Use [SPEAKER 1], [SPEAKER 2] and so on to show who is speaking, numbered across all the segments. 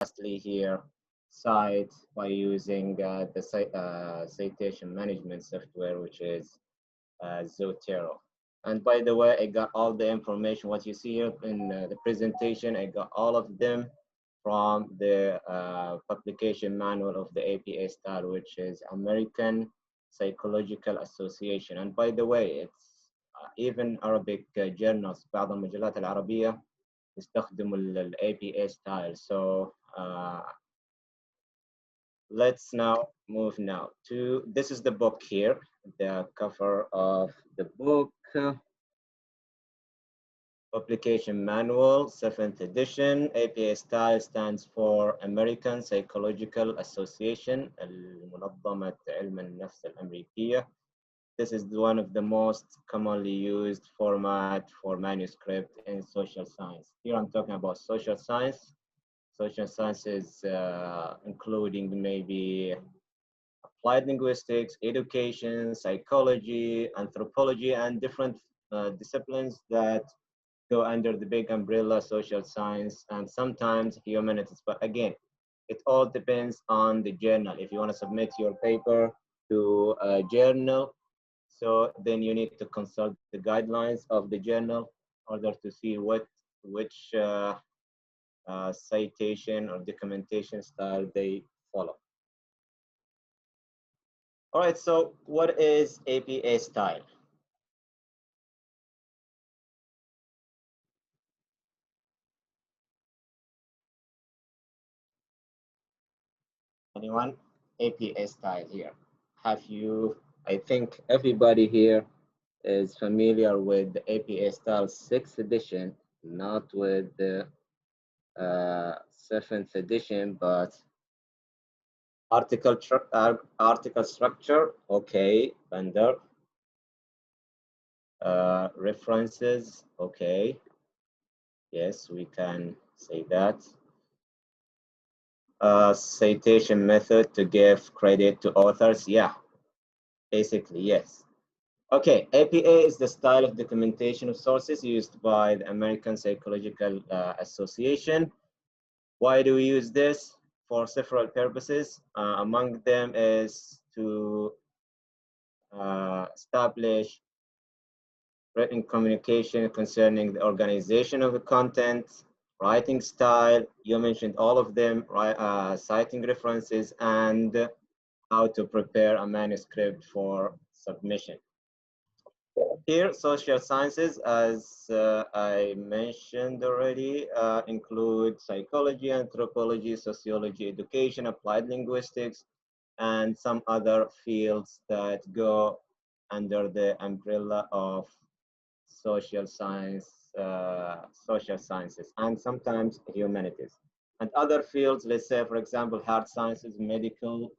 [SPEAKER 1] lastly here, cite by using the citation management software, which is Zotero. And by the way, I got all the information, what you see here in the presentation, I got all of them from the publication manual of the APA style, which is American Psychological Association. And by the way, it's even Arabic journals, بعض المجلات العربية يستخدموا ال APA style. So let's now move now to, this is the book here, the cover of the book, Publication Manual, 7th edition. APA style stands for American Psychological Association, المنظمة علم النفس الأمريكية. This is one of the most commonly used format for manuscript in social science. Here I'm talking about social science. Social sciences, including maybe applied linguistics, education, psychology, anthropology, and different disciplines that go under the big umbrella social science and sometimes humanities. But again, it all depends on the journal. If you want to submit your paper to a journal, so then you need to consult the guidelines of the journal in order to see which citation or documentation style they follow. All right, so what is APA style? Anyone? APA style here. Have you, I think everybody here is familiar with the APA style 6th edition, not with the 7th edition, but article structure, okay, vendor. References, okay. Yes, we can say that. Citation method to give credit to authors, yeah, basically, yes. Okay, APA is the style of documentation of sources used by the American Psychological Association. Why do we use this? For several purposes. Among them is to establish written communication concerning the organization of the content, writing style, you mentioned all of them, right? Citing references, and how to prepare a manuscript for submission. Here, social sciences, as I mentioned already, include psychology, anthropology, sociology, education, applied linguistics, and some other fields that go under the umbrella of social sciences, and sometimes humanities. And other fields, let's say, for example, hard sciences, medical,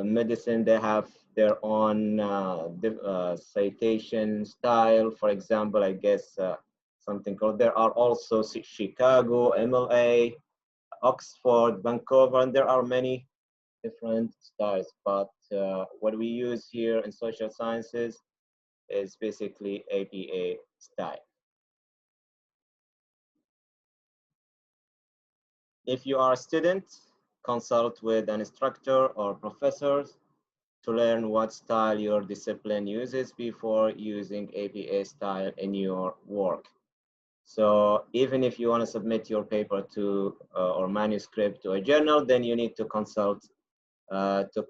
[SPEAKER 1] medicine, they have their own citation style. For example, I guess something called, there are also Chicago, MLA, Oxford, Vancouver, and there are many different styles. But what we use here in social sciences is basically APA style. If you are a student, consult with an instructor or professors to learn what style your discipline uses before using APA style in your work. So even if you want to submit your paper to or manuscript to a journal, then you need to consult the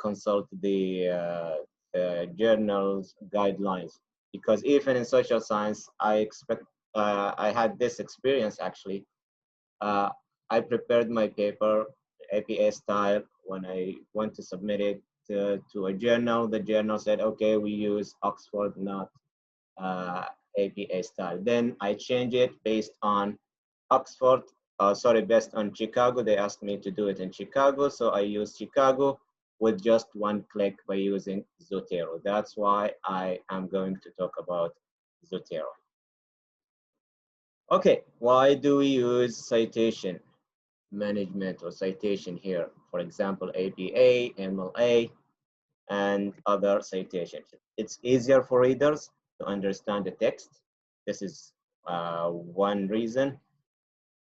[SPEAKER 1] journal's guidelines. Because even in social science, I had this experience actually. I prepared my paper APA style. When I went to submit it to a journal, the journal said, okay, we use Oxford, not APA style. Then I changed it based on Oxford, based on Chicago. They asked me to do it in Chicago, so I used Chicago with just one click by using Zotero. That's why I am going to talk about Zotero. Okay, why do we use citation management or citation here? For example, APA, MLA, and other citations. It's easier for readers to understand the text. This is one reason.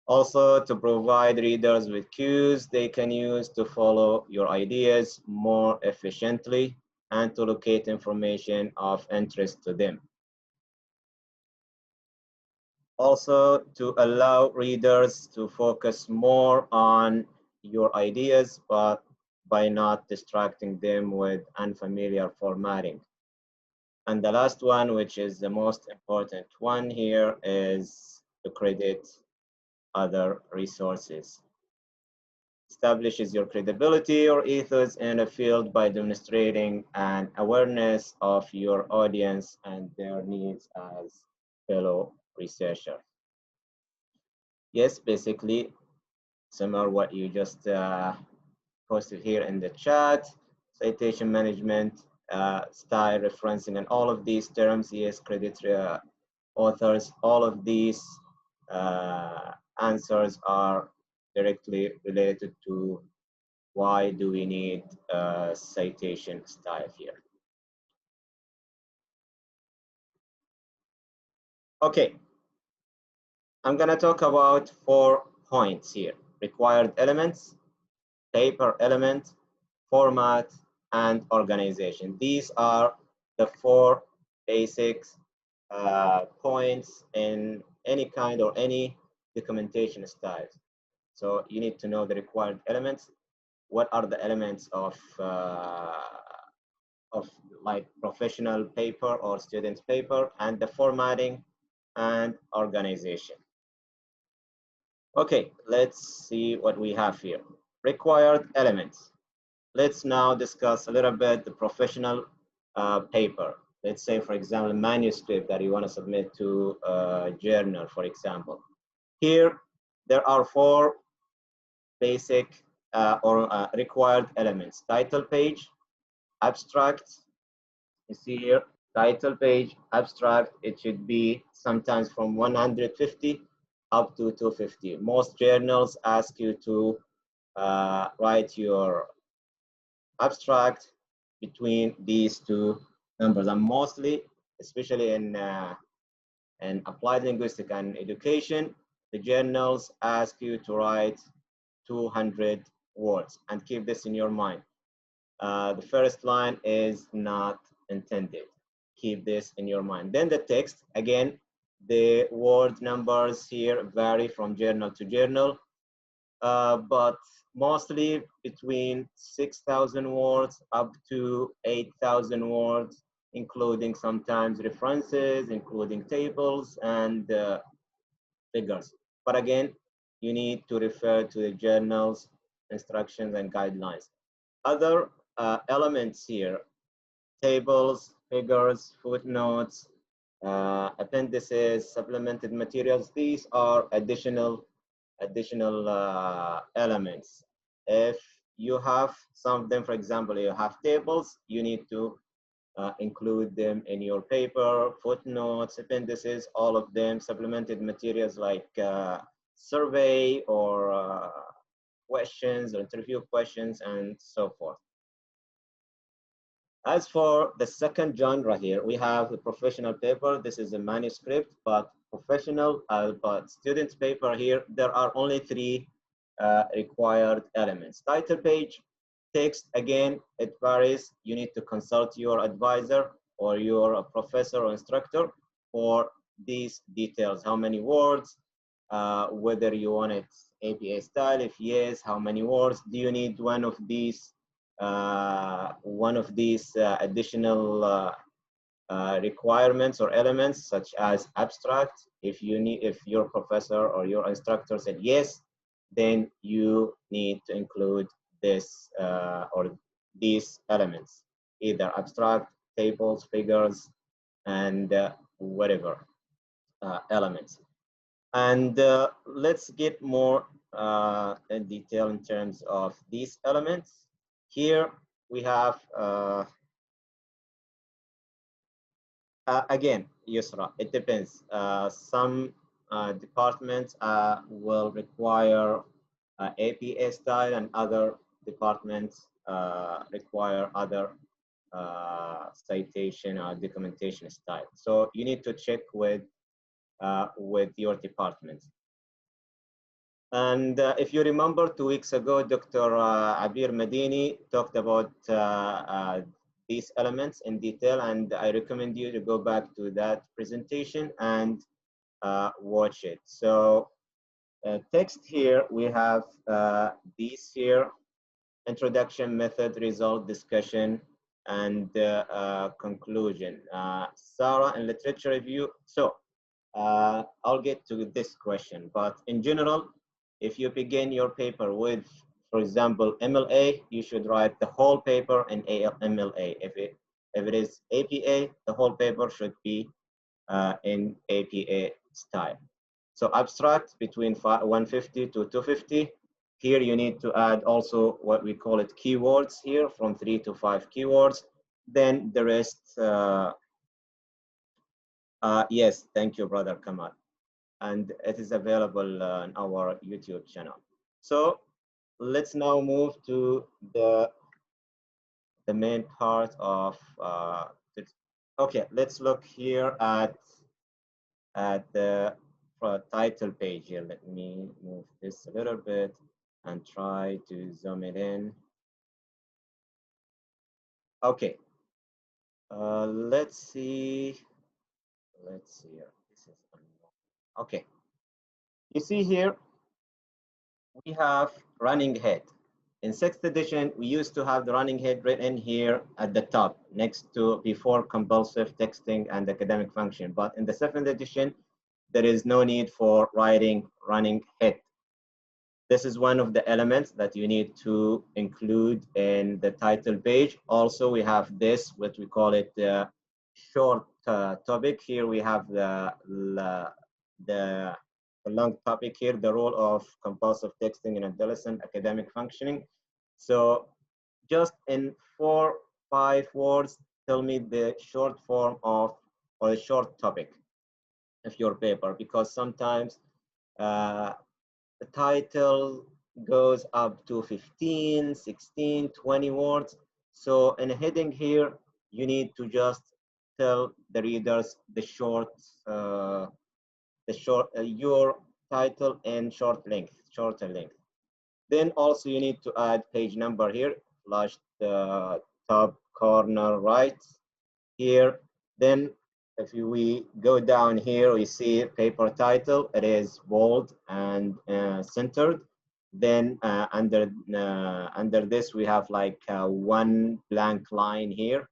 [SPEAKER 1] Also, to provide readers with cues they can use to follow your ideas more efficiently and to locate information of interest to them. Also, to allow readers to focus more on your ideas, but by not distracting them with unfamiliar formatting. And the last one, which is the most important one here, is to credit other resources. Establishes your credibility or ethos in a field by demonstrating an awareness of your audience and their needs as fellow researchers. Yes, basically, similar what you just posted here in the chat, citation management, style referencing, and all of these terms, yes, credit authors, all of these answers are directly related to why do we need citation style here. Okay, I'm gonna talk about 4 points here: required elements, paper element, format, and organization. These are the 4 basic points in any kind or any documentation styles. So you need to know the required elements. What are the elements of like professional paper or student paper, and the formatting and organization. Okay, let's see what we have here. Required elements. Let's now discuss a little bit the professional paper. Let's say, for example, a manuscript that you want to submit to a journal, for example. Here, there are 4 basic or required elements: title page, abstract. You see here, title page, abstract. It should be sometimes from 150 up to 250. Most journals ask you to write your abstract between these 2 numbers, and mostly, especially in applied linguistics and education, the journals ask you to write 200 words, and keep this in your mind. The first line is not intended. Keep this in your mind. Then the text, again, the word numbers here vary from journal to journal, but mostly between 6,000 words up to 8,000 words, including sometimes references, including tables and figures. But again, you need to refer to the journal's instructions and guidelines. Other elements here: tables, figures, footnotes, appendices, supplemented materials. These are additional elements. If you have some of them, for example, you have tables, you need to include them in your paper. Footnotes, appendices, all of them. Supplemented materials like survey or questions or interview questions and so forth. As for the second genre here, we have the professional paper. This is a manuscript, but professional, but student's paper here, there are only 3 required elements. Title page, text, again, it varies. You need to consult your advisor or your professor or instructor for these details. How many words, whether you want it APA style, if yes, how many words, do you need one of these additional requirements or elements, such as abstract. If your professor or your instructor said yes, then you need to include this or these elements, either abstract, tables, figures, and whatever elements. And let's get more in detail in terms of these elements. Here we have, again, Yusra, it depends. Some departments will require APA style, and other departments require other citation or documentation style. So you need to check with your department. And if you remember 2 weeks ago, Dr. Abir Madini talked about these elements in detail, and I recommend you to go back to that presentation and watch it. So text here, we have these here: introduction, method, result, discussion, and conclusion. Sarah, in literature review. So I'll get to this question, but in general, if you begin your paper with, for example, MLA, you should write the whole paper in MLA. If it is APA, the whole paper should be in APA style. So abstract between 150 to 250. Here you need to add also what we call it keywords here, from 3 to 5 keywords. Then the rest, yes, thank you, brother Kamal. And it is available on our YouTube channel. So let's now move to the main part of okay, let's look here at the title page here. Let me move this a little bit and try to zoom it in. Okay, let's see. Let's see here. This is okay. You see here, we have running head. In 6th edition, we used to have the running head written here at the top, next to before compulsive texting and academic function. But in the 7th edition, there is no need for writing running head. This is one of the elements that you need to include in the title page. Also, we have this, what we call it the short topic. Here we have the long topic here, the role of compulsive texting in adolescent academic functioning. So just in 4-5 words, tell me the short form of, or the short topic of your paper, because sometimes the title goes up to 15, 16, 20 words. So in a heading here, you need to just tell the readers the your title and shorter length. Then also you need to add page number here, flash the top corner right here. Then if we go down here, we see paper title. It is bold and centered. Then under this, we have like one blank line here.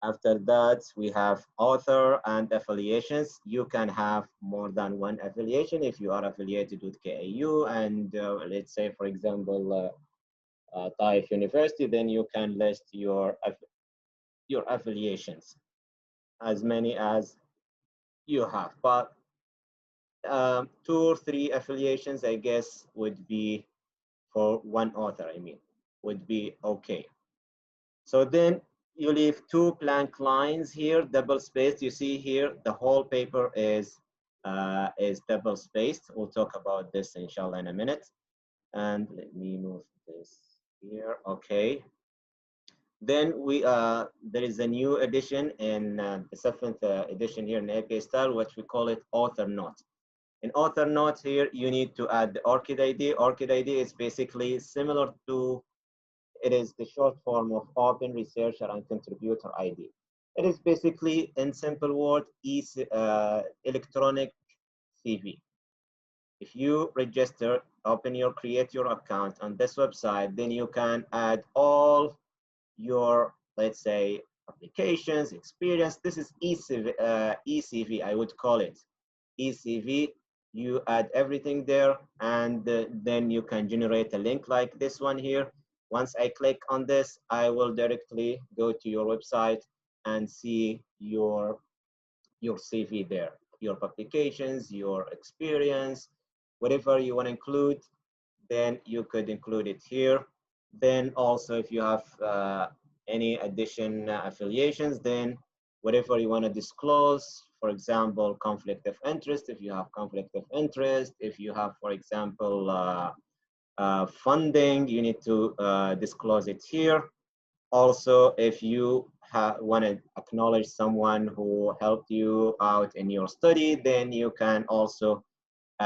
[SPEAKER 1] After that, we have author and affiliations. You can have more than one affiliation if you are affiliated with KAU, and let's say, for example, Taif University, then you can list your affiliations, as many as you have. But 2 or 3 affiliations, I guess, would be for one author, would be okay. So then you leave 2 blank lines here, double spaced. You see here, the whole paper is double spaced. We'll talk about this, inshallah, in a minute. And let me move this here. Okay. Then there is a new edition in the 7th edition here in APA style, which we call it author note. In author note here, you need to add the ORCID ID. ORCID ID is basically similar to, it is the short form of Open Researcher and Contributor ID. It is basically, in simple word, electronic CV. If you register, create your account on this website, then you can add all your, let's say, applications, experience. This is ECV, I would call it. ECV, you add everything there, and then you can generate a link like this one here. Once I click on this, I will directly go to your website and see your CV there, your publications, your experience, whatever you want to include, then you could include it here. Then also, if you have any addition affiliations, then whatever you want to disclose, for example, conflict of interest, if you have conflict of interest, if you have, for example, funding, you need to disclose it here. Also, if you want to acknowledge someone who helped you out in your study, then you can also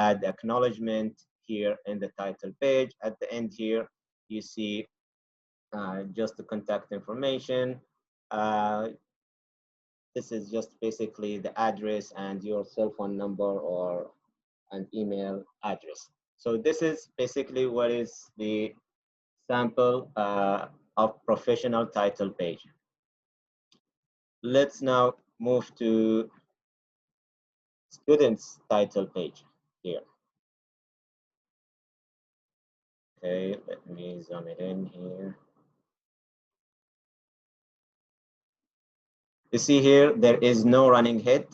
[SPEAKER 1] add acknowledgement here in the title page. At the end here, you see just the contact information. This is just basically the address and your cell phone number or an email address. So this is basically what is the sample of professional title page. Let's now move to students title page here. Okay, let me zoom it in here. You see here, there is no running head,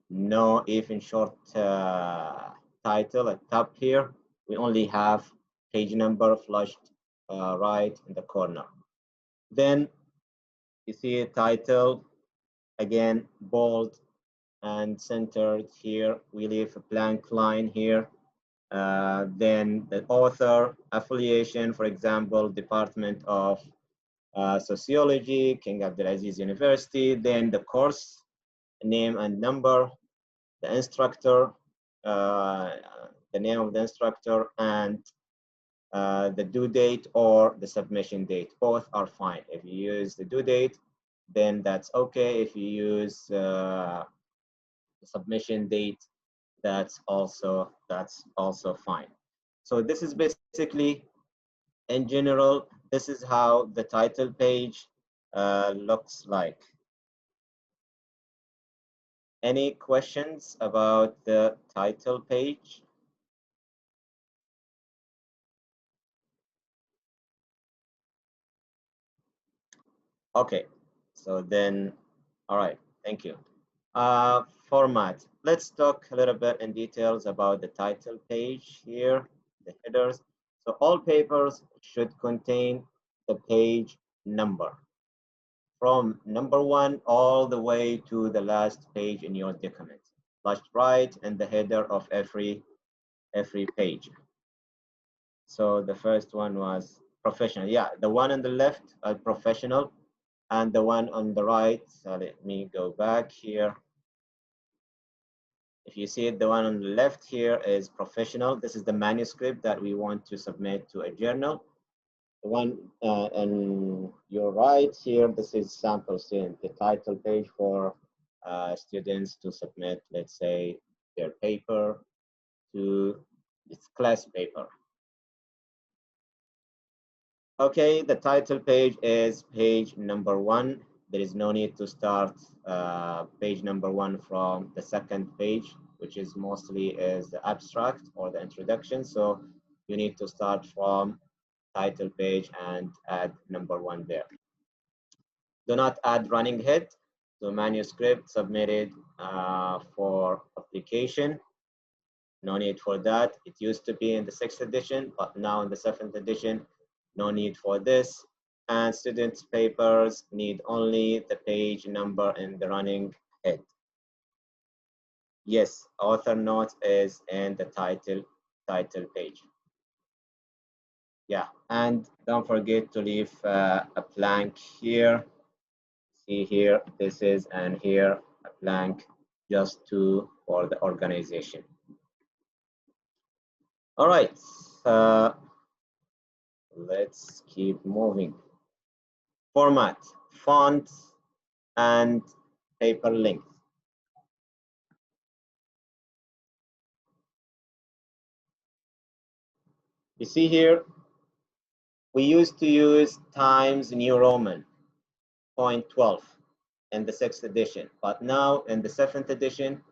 [SPEAKER 1] no even short title at top here. We only have page number flushed right in the corner. Then you see a title, again, bold and centered here. We leave a blank line here. Then the author, affiliation, for example, Department of Sociology, King Abdulaziz University. Then the course name and number, the instructor, the name of the instructor, and the due date or the submission date. Both are fine. If you use the due date, then that's okay. If you use the submission date, that's also fine. So this is basically, in general, this is how the title page looks like. Any questions about the title page? Okay, so then, all right, thank you. Format. Let's talk a little bit in details about the title page here, the headers. So all papers should contain the page number from number 1 all the way to the last page in your document. Flushed right in the header of every page. So the first one was professional. Yeah, the one on the left, professional, and the one on the right, so let me go back here. If you see it, the one on the left here is professional. This is the manuscript that we want to submit to a journal. The one on your right here, this is sample student, the title page for students to submit, let's say, their paper to this class paper. Okay, the title page is page number 1. There is no need to start page number 1 from the second page, which is mostly is the abstract or the introduction. So you need to start from title page and add number 1 there. Do not add running head to manuscript submitted for application. No need for that. It used to be in the 6th edition, but now in the 7th edition, no need for this. And students' papers need only the page number in the running head. Yes, author note is in the title page. Yeah, and don't forget to leave a blank here. See here, this is, and here a blank just for the organization. All right. Let's keep moving. Format, font, and paper length. You see here, we used to use Times New Roman, 0.12 in the 6th edition, but now in the 7th edition,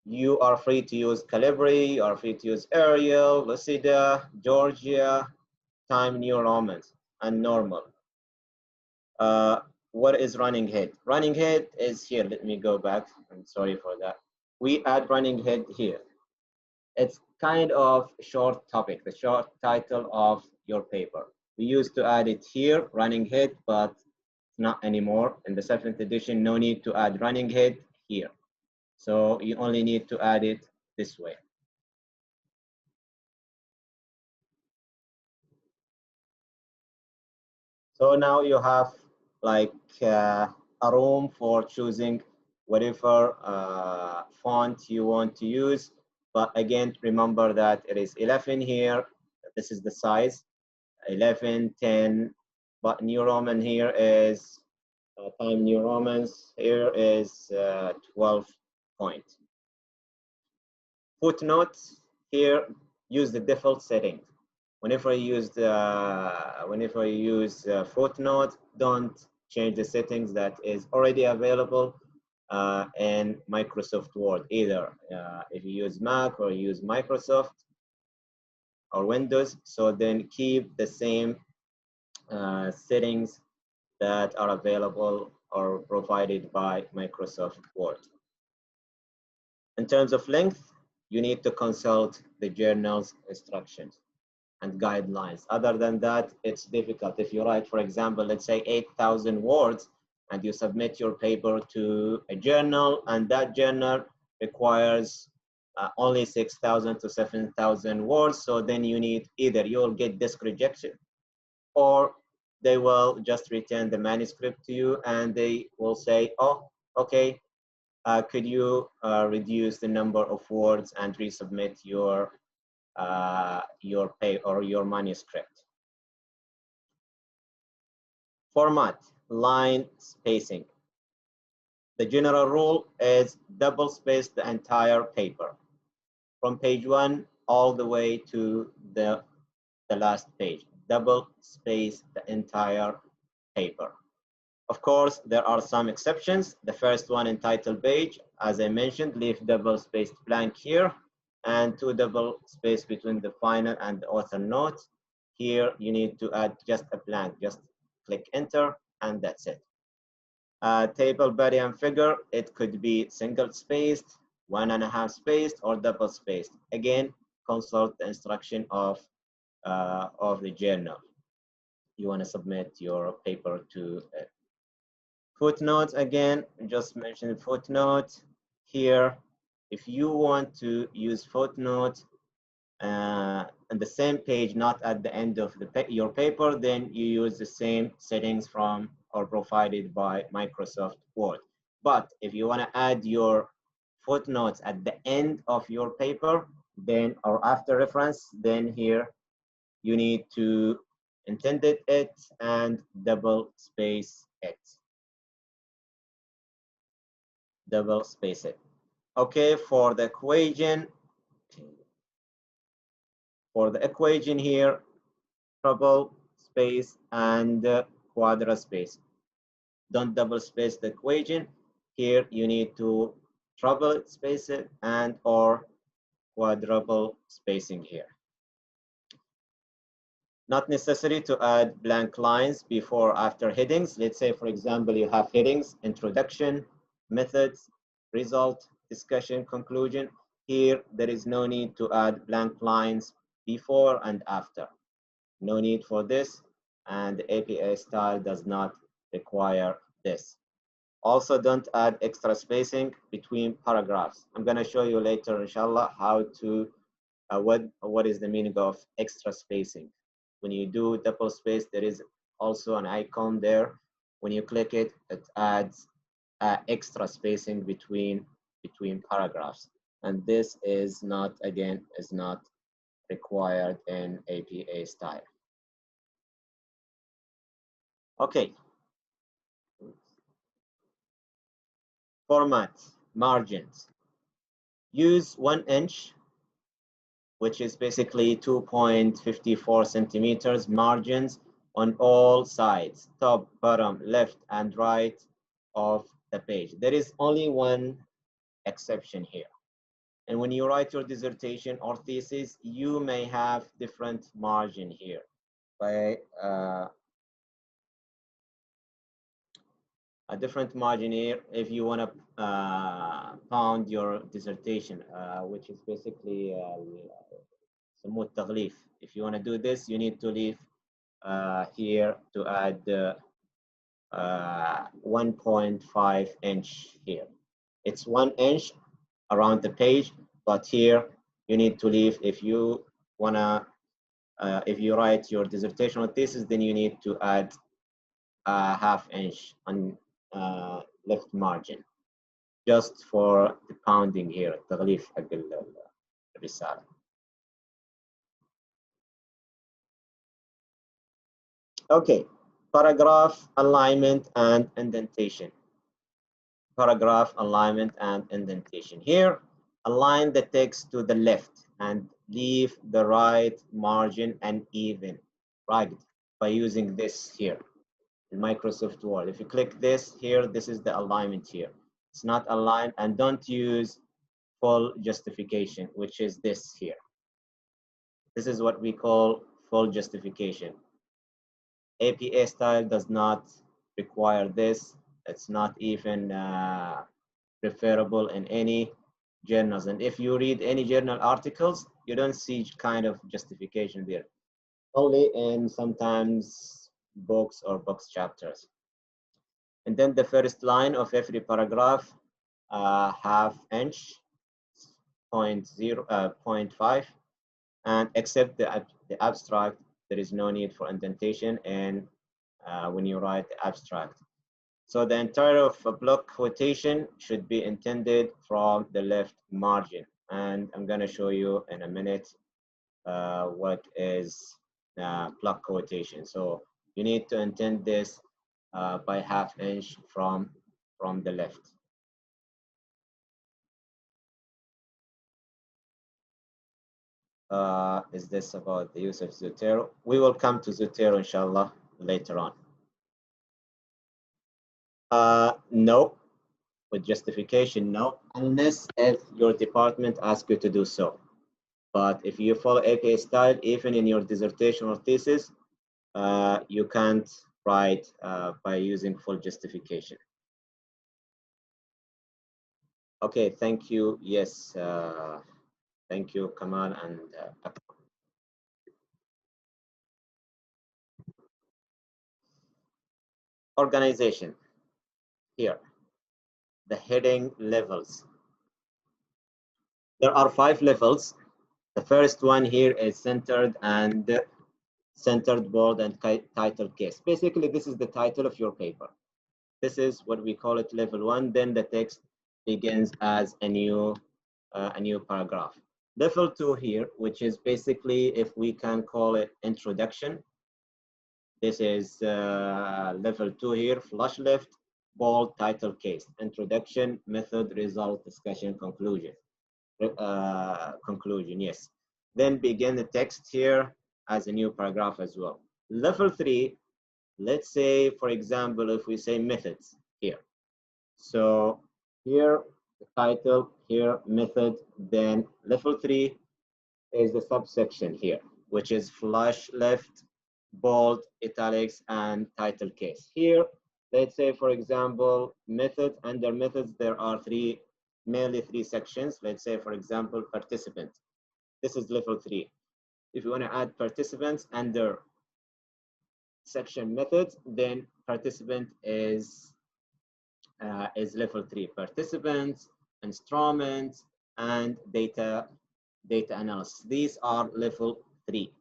[SPEAKER 1] you are free to use Calibri, you are free to use Arial, Lucida, Georgia, Time New Romans, and normal. What is running head? Running head is here. Let me go back. I'm sorry for that. We add running head here. It's kind of short topic, the short title of your paper. We used to add it here, running head, but not anymore. In the 7th edition, no need to add running head here. So you only need to add it this way. So now you have like a room for choosing whatever font you want to use. But again, remember that it is 11 here. This is the size, 11, 10. But New Roman here is time New Romans here is 12 point. Footnotes here, use the default setting. Whenever you use footnote, don't change the settings that is already available in Microsoft Word either. If you use Mac or use Microsoft or Windows, so then keep the same settings that are available or provided by Microsoft Word. In terms of length, you need to consult the journal's instructions and guidelines. Other than that, it's difficult. If you write, for example, let's say 8,000 words, and you submit your paper to a journal, and that journal requires only 6,000 to 7,000 words, so then you need either you'll get disk rejection, or they will just return the manuscript to you, and they will say, oh, okay, could you reduce the number of words and resubmit your manuscript. Format, line spacing. The general rule is double space the entire paper from page 1 all the way to the last page. Double space the entire paper. Of course, there are some exceptions. The first one, entitled page, as I mentioned, leave double spaced blank here, and 2 double space between the final and the author note. Here, you need to add just a blank, just click enter, and that's it. Table, body, and figure, it could be single spaced, 1.5 spaced, or double spaced. Again, consult the instruction of the journal you want to submit your paper to. Footnotes, again, just mentioned footnote here. If you want to use footnote on the same page, not at the end of your paper, then you use the same settings from or provided by Microsoft Word. But if you want to add your footnotes at the end of your paper, then or after reference, then here you need to indent it and double space it. Double space it. Okay, for the equation here, treble space and quadra space. Don't double space the equation. Here you need to treble space it and or quadruple spacing here. Not necessary to add blank lines before or after headings. Let's say, for example, you have headings, introduction, methods, result, discussion, conclusion. Here, there is no need to add blank lines before and after. No need for this, and the APA style does not require this. Also, don't add extra spacing between paragraphs. I'm going to show you later, inshallah, how to, what is the meaning of extra spacing. When you do double space, there is also an icon there. When you click it, it adds extra spacing between paragraphs. And this is not, again, is not required in APA style. Okay. Format, margins. Use 1 inch, which is basically 2.54 centimeters margins on all sides, top, bottom, left, and right of the page. There is only one exception here. And when you write your dissertation or thesis, you may have different margin here. By a different margin here if you want to pound your dissertation, which is basically if you want to do this, you need to leave here to add 1.5 inch here. It's 1 inch around the page, but here you need to leave, if you want to, if you write your dissertation or thesis, then you need to add a ½ inch on left margin, just for the pounding here, التغليف حق الرسالة. Okay, paragraph alignment and indentation. Paragraph alignment and indentation. Here, align the text to the left and leave the right margin uneven, right, by using this here in Microsoft Word. If you click this here, this is the alignment here. It's not aligned, and don't use full justification, which is this here. This is what we call full justification. APA style does not require this. It's not even preferable in any journals. And if you read any journal articles, you don't see kind of justification there. Only in sometimes books or books chapters. And then the first line of every paragraph, ½ inch, 0.5, and except the abstract, there is no need for indentation and when you write the abstract. So the entire of a block quotation should be intended from the left margin. And I'm going to show you in a minute what is block quotation. So you need to intend this by ½ inch from the left. Is this about the use of Zotero? We will come to Zotero, inshallah, later on. No, with justification, no, unless if your department asks you to do so. But if you follow APA style, even in your dissertation or thesis, you can't write by using full justification. Okay, thank you. Yes, thank you, Kamal and organization. Here, the heading levels. There are 5 levels. The first one here is centered and centered, bold, and title case. Basically, this is the title of your paper. This is what we call it level 1. Then the text begins as a new paragraph. Level 2 here, which is basically, if we can call it introduction. This is level 2 here, flush left, bold, title case, introduction, method, result, discussion, conclusion. Conclusion, yes. Then begin the text here as a new paragraph as well. Level 3, let's say, for example, if we say methods here. So here, the title, here, method, then level 3 is the subsection here, which is flush left, bold, italics, and title case. Here, let's say, for example, method. Under methods, there are mainly three sections. Let's say, for example, participant. This is level 3. If you want to add participants under section methods, then participant is level 3. Participants, instruments, and data analysis. These are level 3.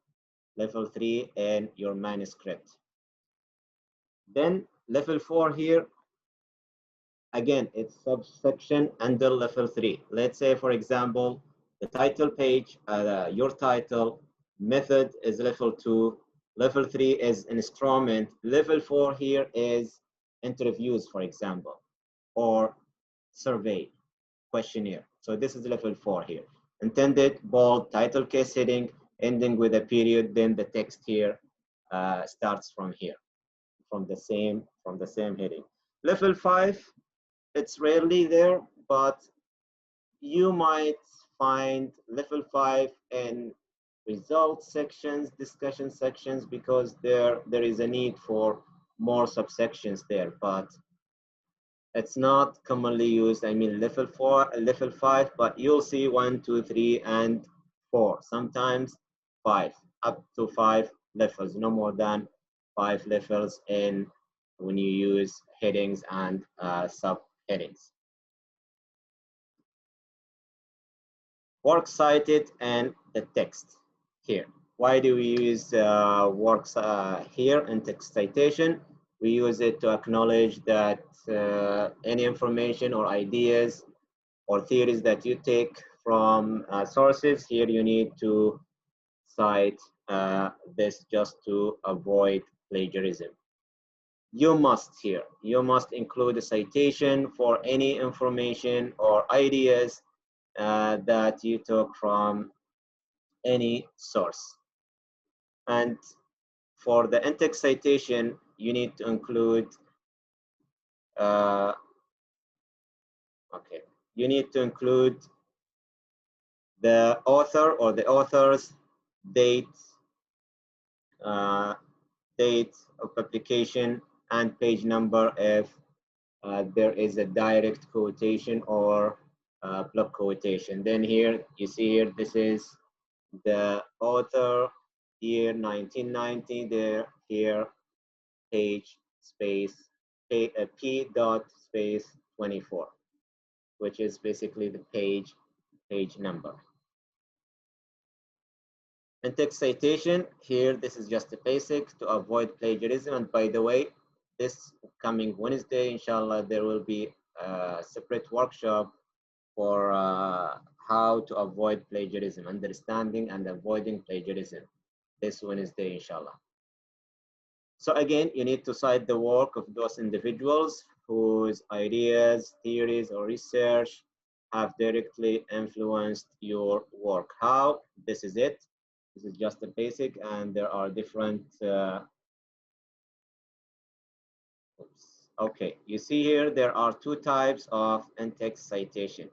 [SPEAKER 1] Level 3 in your manuscript. Then level 4 here, again, it's subsection under level 3. Let's say, for example, the title page, your title, method is level 2. Level 3 is instrument. Level 4 here is interviews, for example, or survey, questionnaire. So this is level 4 here. Intended, bold, title case heading, ending with a period. Then the text here starts from here, from the same heading. Level 5, it's rarely there, but you might find level 5 in results sections, discussion sections, because there is a need for more subsections there, but it's not commonly used. I mean, level 4, level 5, but you'll see 1, 2, 3, and 4, sometimes 5, up to 5 levels, no more than 5 levels in when you use headings and subheadings. Works cited and the text here. Why do we use works here in text citation? We use it to acknowledge that any information or ideas or theories that you take from sources, here you need to cite this just to avoid plagiarism. You must include a citation for any information or ideas that you took from any source. And for the in-text citation, you need to include you need to include the author or the author's date, date of publication, and page number if there is a direct quotation or block quotation. Then here, you see here, this is the author, year 1990, there, here, page space, P dot space 24, which is basically the page number. And text citation, here, this is just a basic to avoid plagiarism. And by the way, this coming Wednesday, inshallah, there will be a separate workshop for how to avoid plagiarism, understanding and avoiding plagiarism, this Wednesday, inshallah. So again, you need to cite the work of those individuals whose ideas, theories, or research have directly influenced your work. How? This is it. This is just a basic, and there are different. Okay, you see here, there are two types of in-text citation.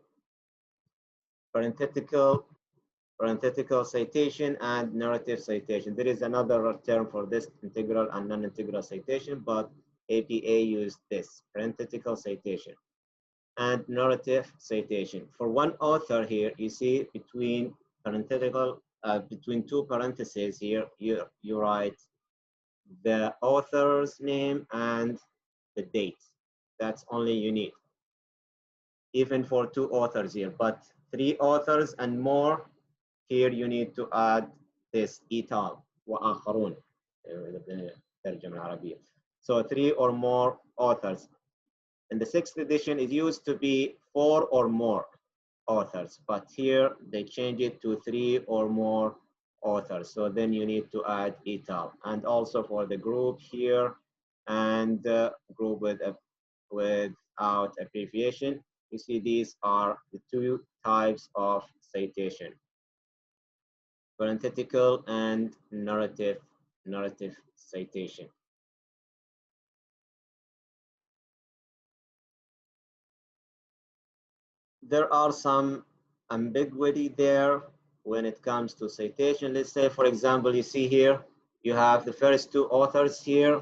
[SPEAKER 1] Parenthetical citation and narrative citation. There is another term for this, integral and non-integral citation, but APA used this, parenthetical citation and narrative citation. For one author here, you see between parenthetical, between two parentheses here, you write the author's name and the date. That's only you need. Even for two authors here, but three authors and more, here you need to add this إيطال وآخرون. So three or more authors. In the 6th edition, it used to be 4 or more authors, but here they change it to 3 or more authors. So then you need to add إيطال. And also for the group here and group without abbreviation, you see these are the two types of citation: parenthetical and narrative citation. There are some ambiguity there when it comes to citation. Let's say, for example, you see here, you have the first two authors here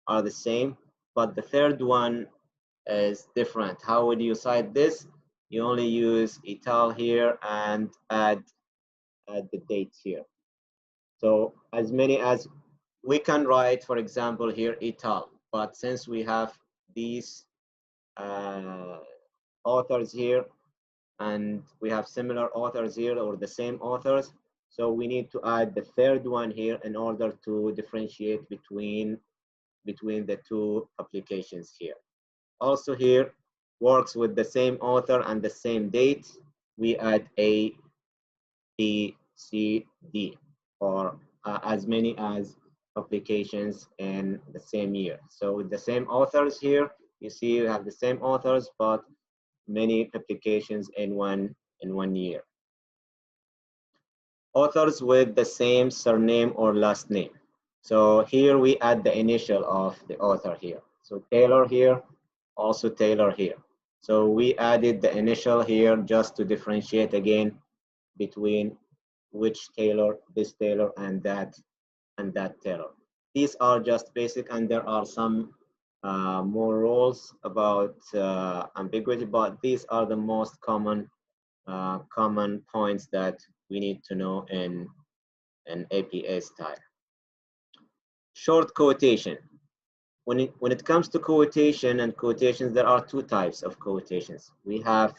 [SPEAKER 1] are the same, but the third one is different. How would you cite this? You only use إيطال here and add the dates here. So as many as we can write, for example, here إيطال, but since we have these authors here and we have similar authors here or the same authors, so we need to add the third one here in order to differentiate between the two applications here. Also here, works with the same author and the same date, we add A, B, C, D, or as many as publications in the same year. So with the same authors here, you see you have the same authors, but many publications in one year. Authors with the same surname or last name. So here we add the initial of the author here. So Taylor here, also Taylor here. So we added the initial here just to differentiate again between which Taylor, this Taylor, and that Taylor. These are just basic, and there are some more rules about ambiguity, but these are the most common points that we need to know in an APA style. Short quotation. When it comes to quotation and quotations, there are two types of quotations. We have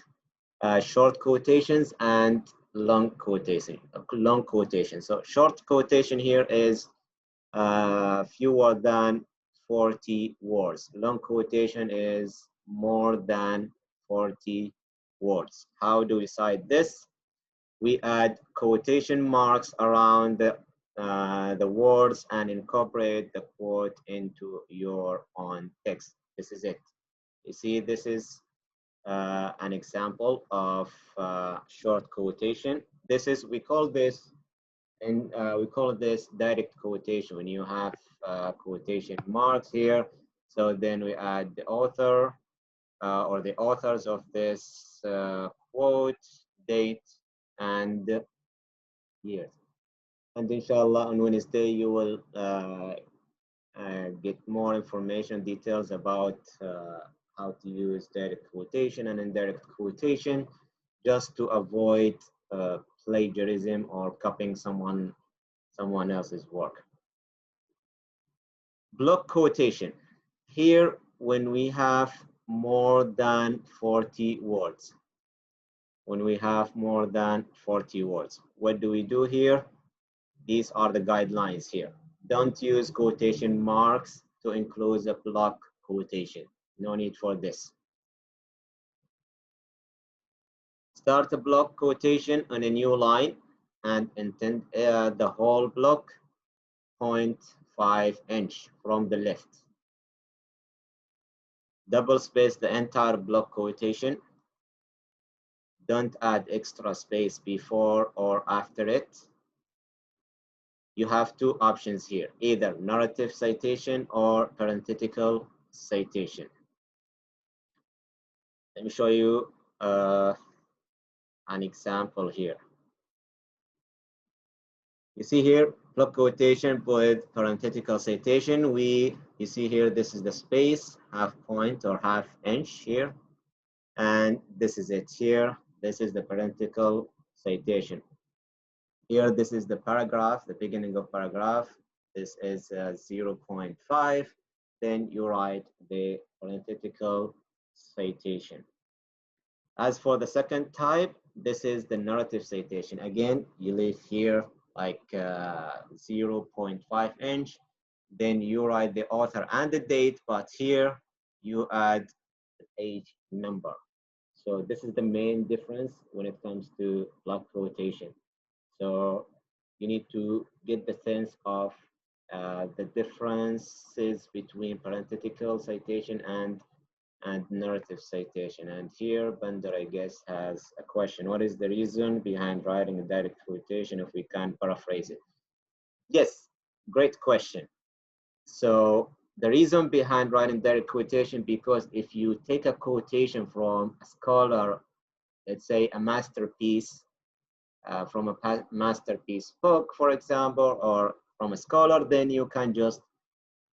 [SPEAKER 1] short quotations and long quotation. So short quotation here is fewer than 40 words. Long quotation is more than 40 words. How do we cite this? We add quotation marks around the words and incorporate the quote into your own text. This is it. You see, this is an example of short quotation. This is, we call this, and we call this direct quotation. When you have quotation marks here, so then we add the author or the authors of this quote, date, and years. And inshallah, on Wednesday, you will get more information, details about how to use direct quotation and indirect quotation, just to avoid plagiarism or copying someone else's work. Block quotation. Here, when we have more than 40 words, when we have more than 40 words, what do we do here? These are the guidelines here. Don't use quotation marks to include a block quotation. No need for this. Start a block quotation on a new line and intend the whole block 0.5 inch from the left. Double space the entire block quotation. Don't add extra space before or after it. You have two options here, either narrative citation or parenthetical citation. Let me show you an example here. You see here, block quotation with parenthetical citation. You see here, this is the space, half point or half inch here. And this is it here. This is the parenthetical citation. Here, this is the paragraph, the beginning of paragraph. This is 0.5. Then you write the parenthetical citation. As for the second type, this is the narrative citation. Again, you leave here like 0.5 inch. Then you write the author and the date, but here you add the page number. So this is the main difference when it comes to block quotation. So you need to get the sense of the differences between parenthetical citation and narrative citation. And here, Bender, I guess, has a question. What is the reason behind writing a direct quotation if we can paraphrase it? Yes, great question. So the reason behind writing direct quotation, because if you take a quotation from a scholar, let's say a masterpiece, from a masterpiece book, for example, or from a scholar, then you can just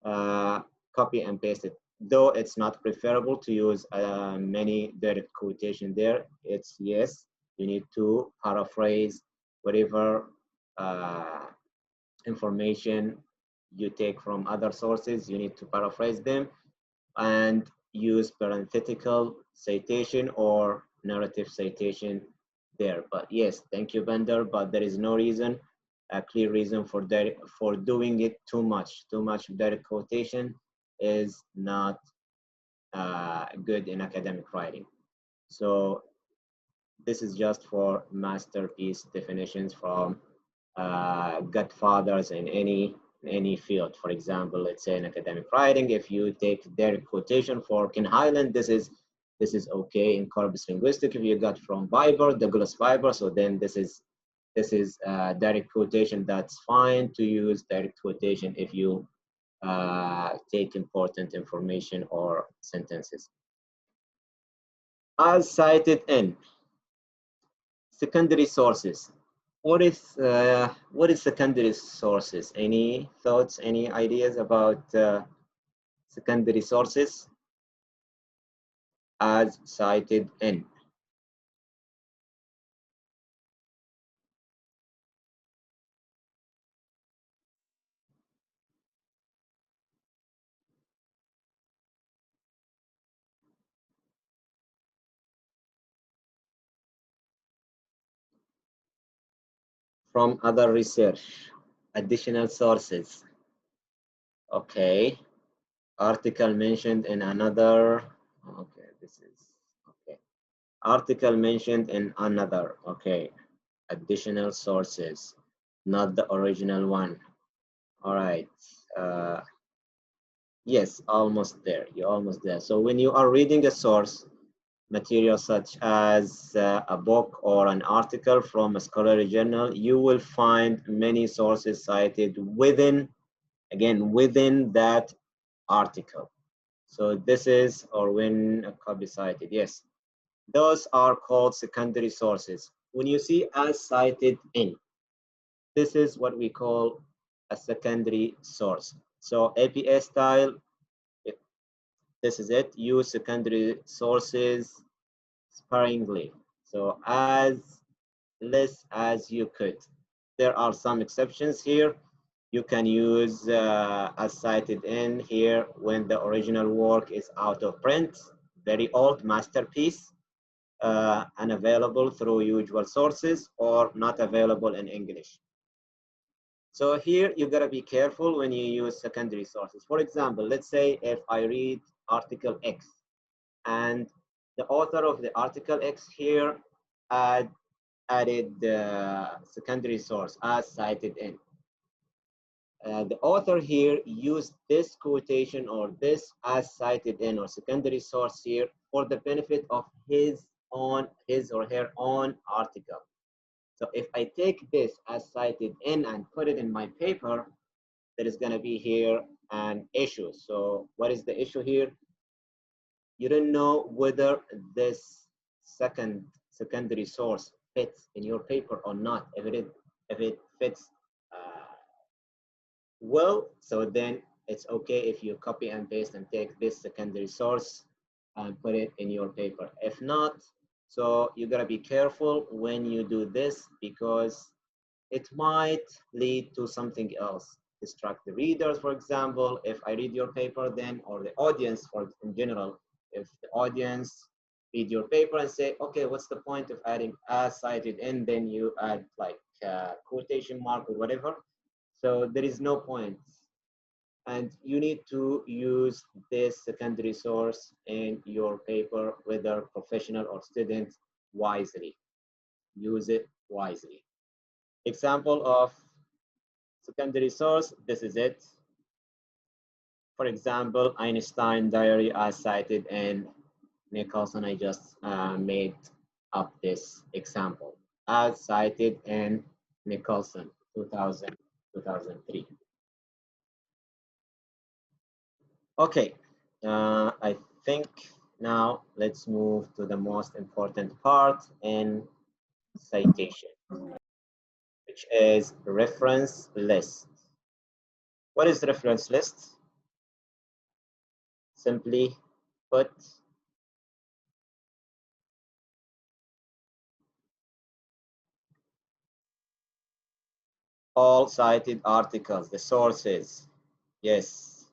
[SPEAKER 1] copy and paste it. Though it's not preferable to use many direct quotation there. It's yes, you need to paraphrase whatever information you take from other sources. You need to paraphrase them and use parenthetical citation or narrative citation there. But yes, thank you, Bender. But there is no reason, a clear reason for doing it too much. Too much direct quotation is not good in academic writing. So this is just for masterpiece definitions from godfathers in any field. For example, let's say in academic writing, if you take direct quotation for Ken Highland, this is okay. In corpus linguistic, if you got from Viber, Douglas Viber, so then this is direct quotation. That's fine to use direct quotation if you take important information or sentences. As cited in secondary sources. What is secondary sources? Any thoughts, any ideas about secondary sources as cited in? From other research, additional sources. Okay. Article mentioned in another. Okay, this is okay. Article mentioned in another. Okay. additional sources, not the original one. All right. Yes, almost there. You're almost there. So when you are reading a source material such as a book or an article from a scholarly journal, you will find many sources cited within, again, within that article. So this is, or when a copy cited, yes. Those are called secondary sources. When you see as cited in, this is what we call a secondary source. So APA style, this is it. Use secondary sources sparingly. So as less as you could. There are some exceptions here. You can use as cited in here when the original work is out of print, very old masterpiece, unavailable through usual sources or not available in English. So here you gotta be careful when you use secondary sources. For example, let's say if I read article X and the author of the article X here added the secondary source as cited in. The author here used this quotation or this as cited in or secondary source here for the benefit of his or her own article. So if I take this as cited in and put it in my paper, there is going to be here an issue. So what is the issue here? You don't know whether this secondary source fits in your paper or not. If it fits well, so then it's okay if you copy and paste and take this secondary source and put it in your paper. If not, so you gotta be careful when you do this because it might lead to something else. Distract the readers, for example, if I read your paper then, or the audience in general, if the audience read your paper and say, okay, what's the point of adding as cited in, then you add like quotation mark or whatever. So there is no point. And you need to use this secondary source in your paper, whether professional or student, wisely. Use it wisely. Example of secondary source, this is it. For example, Einstein diary as cited in Nicholson. I just made up this example as cited in Nicholson 2003. Okay, I think now let's move to the most important part in citation, which is reference list. What is reference list? Simply put, all cited articles, the sources. Yes,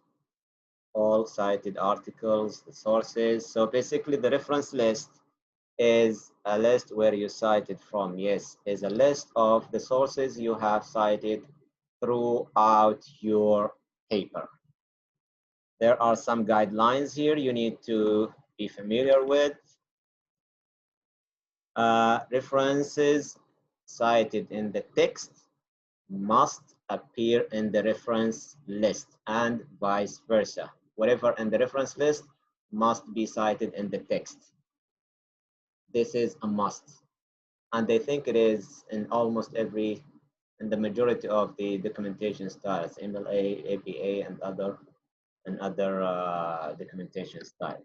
[SPEAKER 1] all cited articles, the sources. So basically the reference list is a list where you cited from. Yes, is a list of the sources you have cited throughout your paper. There are some guidelines here you need to be familiar with. References cited in the text must appear in the reference list and vice versa. Whatever in the reference list must be cited in the text. This is a must. And I think it is in almost in the majority of the documentation styles, MLA, APA, and other documentation style.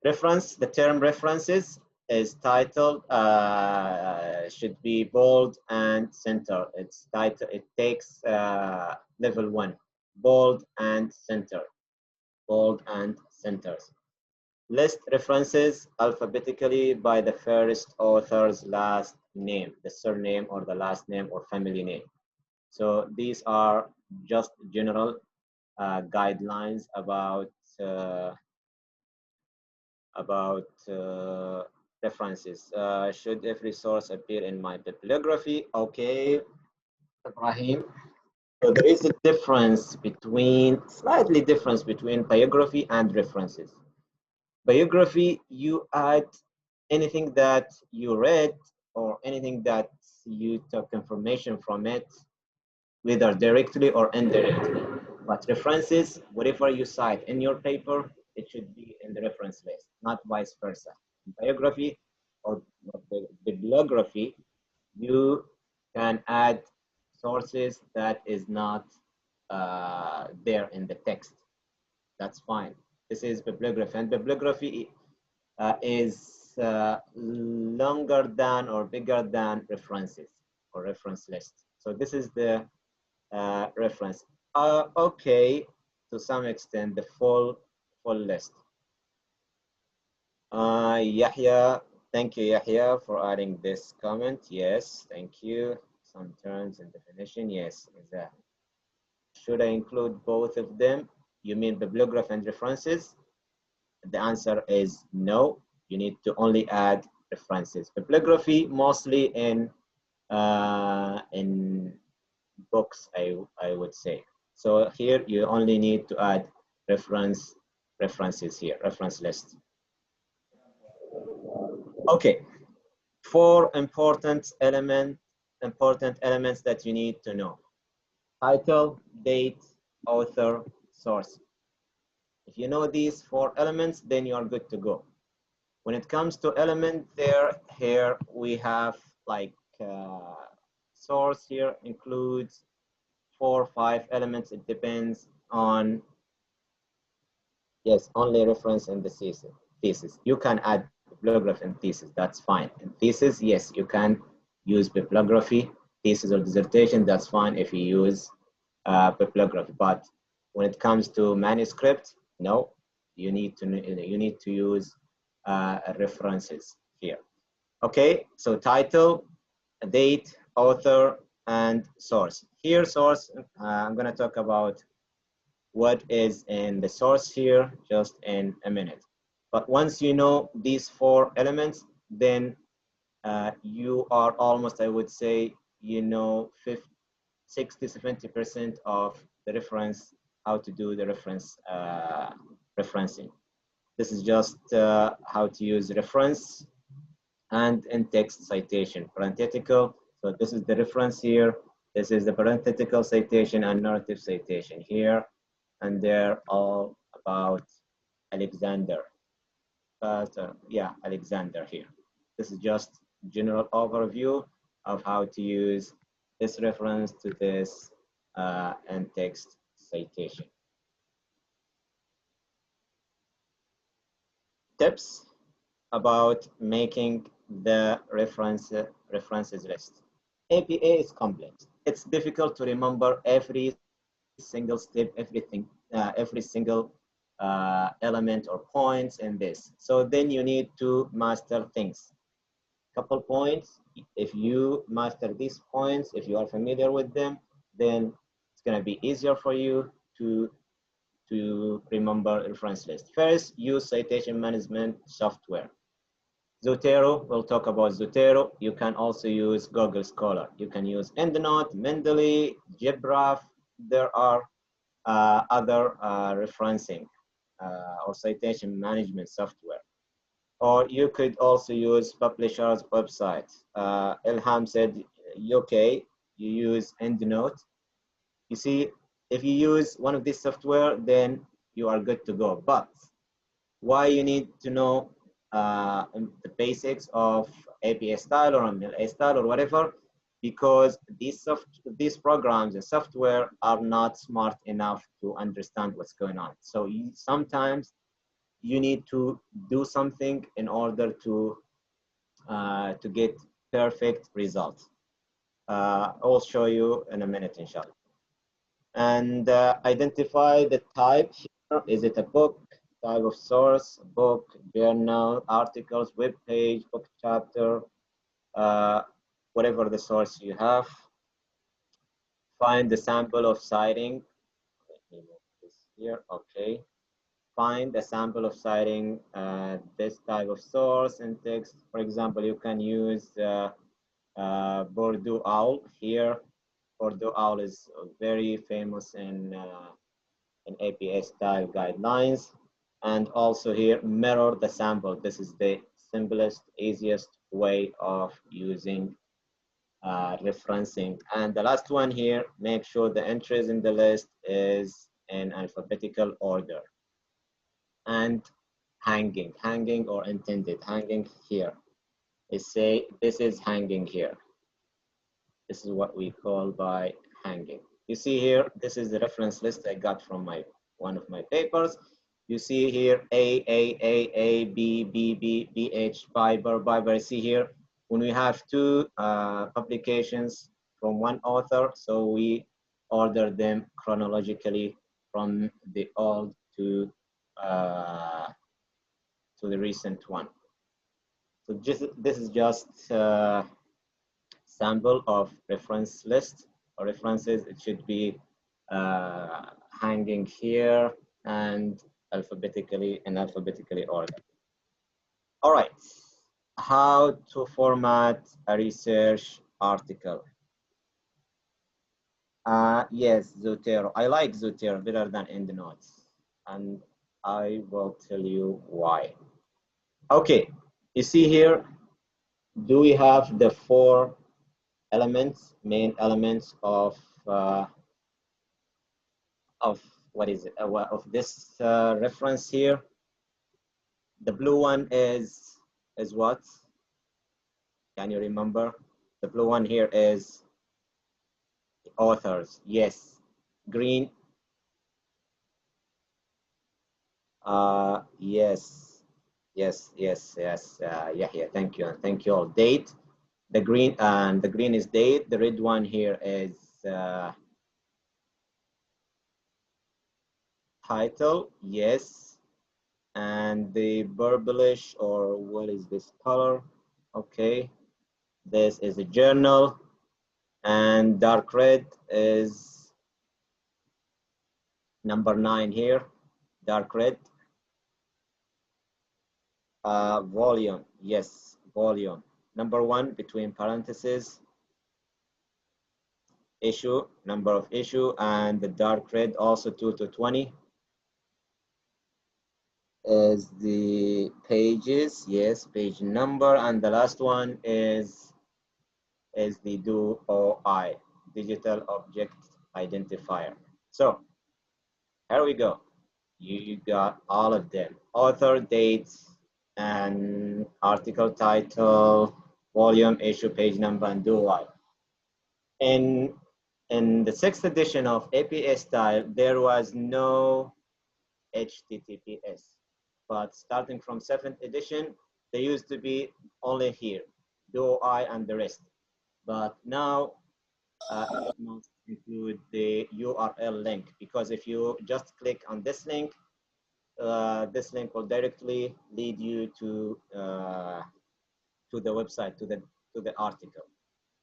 [SPEAKER 1] Reference, the term references is titled, should be bold and center. It's title, it takes level 1, bold and center, bold and centers. List references alphabetically by the first author's last name, the surname or the last name or family name. So these are just general guidelines about references. Should every source appear in my bibliography? Okay, Ibrahim. So there is a difference between, slightly difference between biography and references. Biography, you add anything that you read or anything that you took information from it, whether directly or indirectly. But references, whatever you cite in your paper, it should be in the reference list, not vice versa. In biography or bibliography, you can add sources that is not there in the text. That's fine. This is bibliography, and bibliography is longer than or bigger than references or reference list. So this is the reference. Okay, to some extent, the full list. Yahya, thank you, Yahya, for adding this comment. Yes, thank you. Some terms and definition. Yes, exactly. Should I include both of them? You mean bibliography and references? The answer is no. You need to only add references. Bibliography mostly in books, I would say. So here you only need to add references here, reference list. Okay, 4 important elements that you need to know: title, date, author, source. If you know these 4 elements, then you are good to go. When it comes to element here we have like source here includes 4 or 5 elements. It depends on, yes, only reference in the thesis. You can add bibliography and thesis, that's fine. In thesis, yes, you can use bibliography. Thesis or dissertation, that's fine if you use bibliography. But when it comes to manuscript, no, you need to use references here. Okay, so title, date, author, and source. Here, source, I'm going to talk about what is in the source here just in a minute. But once you know these 4 elements, then you are almost, I would say, you know, 60–70% of the reference, how to do the reference referencing. This is just how to use reference and in-text citation, parenthetical. So this is the reference here. This is the parenthetical citation and narrative citation here. And they're all about Alexander. Yeah, Alexander here. This is just general overview of how to use this reference to this in-text citation. Tips about making the references list. APA is complex. It's difficult to remember every single step, everything, every single element or points in this. So then you need to master things. Couple points. If you master these points, if you are familiar with them, then it's going to be easier for you to remember reference list. First, use citation management software. Zotero, we'll talk about Zotero. You can also use Google Scholar. You can use EndNote, Mendeley, JabRef. There are other referencing or citation management software. Or you could also use publisher's website. Ilham said, okay, you use EndNote. You see, if you use one of these software, then you are good to go. But why you need to know the basics of APA style or MLA style or whatever? Because these programs and software are not smart enough to understand what's going on. So sometimes you need to do something in order to get perfect results. I'll show you in a minute, inshallah. And identify the type. Is it a book, type of source, book, journal, articles, web page, book chapter, whatever the source you have. Find the sample of citing. Let me move this here. Okay. Find a sample of citing this type of source and text. For example, you can use Bordeaux Owl here. Bordeaux Owl is very famous in APA style guidelines. And also here, mirror the sample. This is the simplest, easiest way of using referencing. And the last one here, make sure the entries in the list is in alphabetical order. And hanging or intended, hanging here. Is say this is hanging here. This is what we call by hanging. You see here, this is the reference list I got from one of my papers. You see here A, B, B, B, B, H, Biber. See here, when we have two publications from one author, so we order them chronologically from the old to the recent one. So this is just sample of reference list or references. It should be hanging here and alphabetically ordered. All right, how to format a research article. Yes, Zotero. I like Zotero better than EndNotes, and I will tell you why. Okay, you see here, do we have the four elements, main elements of what is it? Of this reference here? The blue one is what? Can you remember? The blue one here is authors. Yes. Green. Yes. Yeah. Thank you all. Date. The green is date. The red one here is title. Yes. And the purplish, or what is this color? Okay. This is a journal. And dark red is number 9 here. Dark red. Volume. Yes, volume. Number 1 between parentheses. Issue, number of issue, and the dark red also 2 to 20 is the pages. Yes, page number, and the last one is the DOI, digital object identifier. So here we go. You got all of them: author, dates, and article title, volume, issue, page number, and DOI. In the 6th edition of APA style, there was no HTTPS. But starting from 7th edition, there used to be only here, DOI and the rest. But now it must include the URL link, because if you just click on this link will directly lead you to the website, to the article.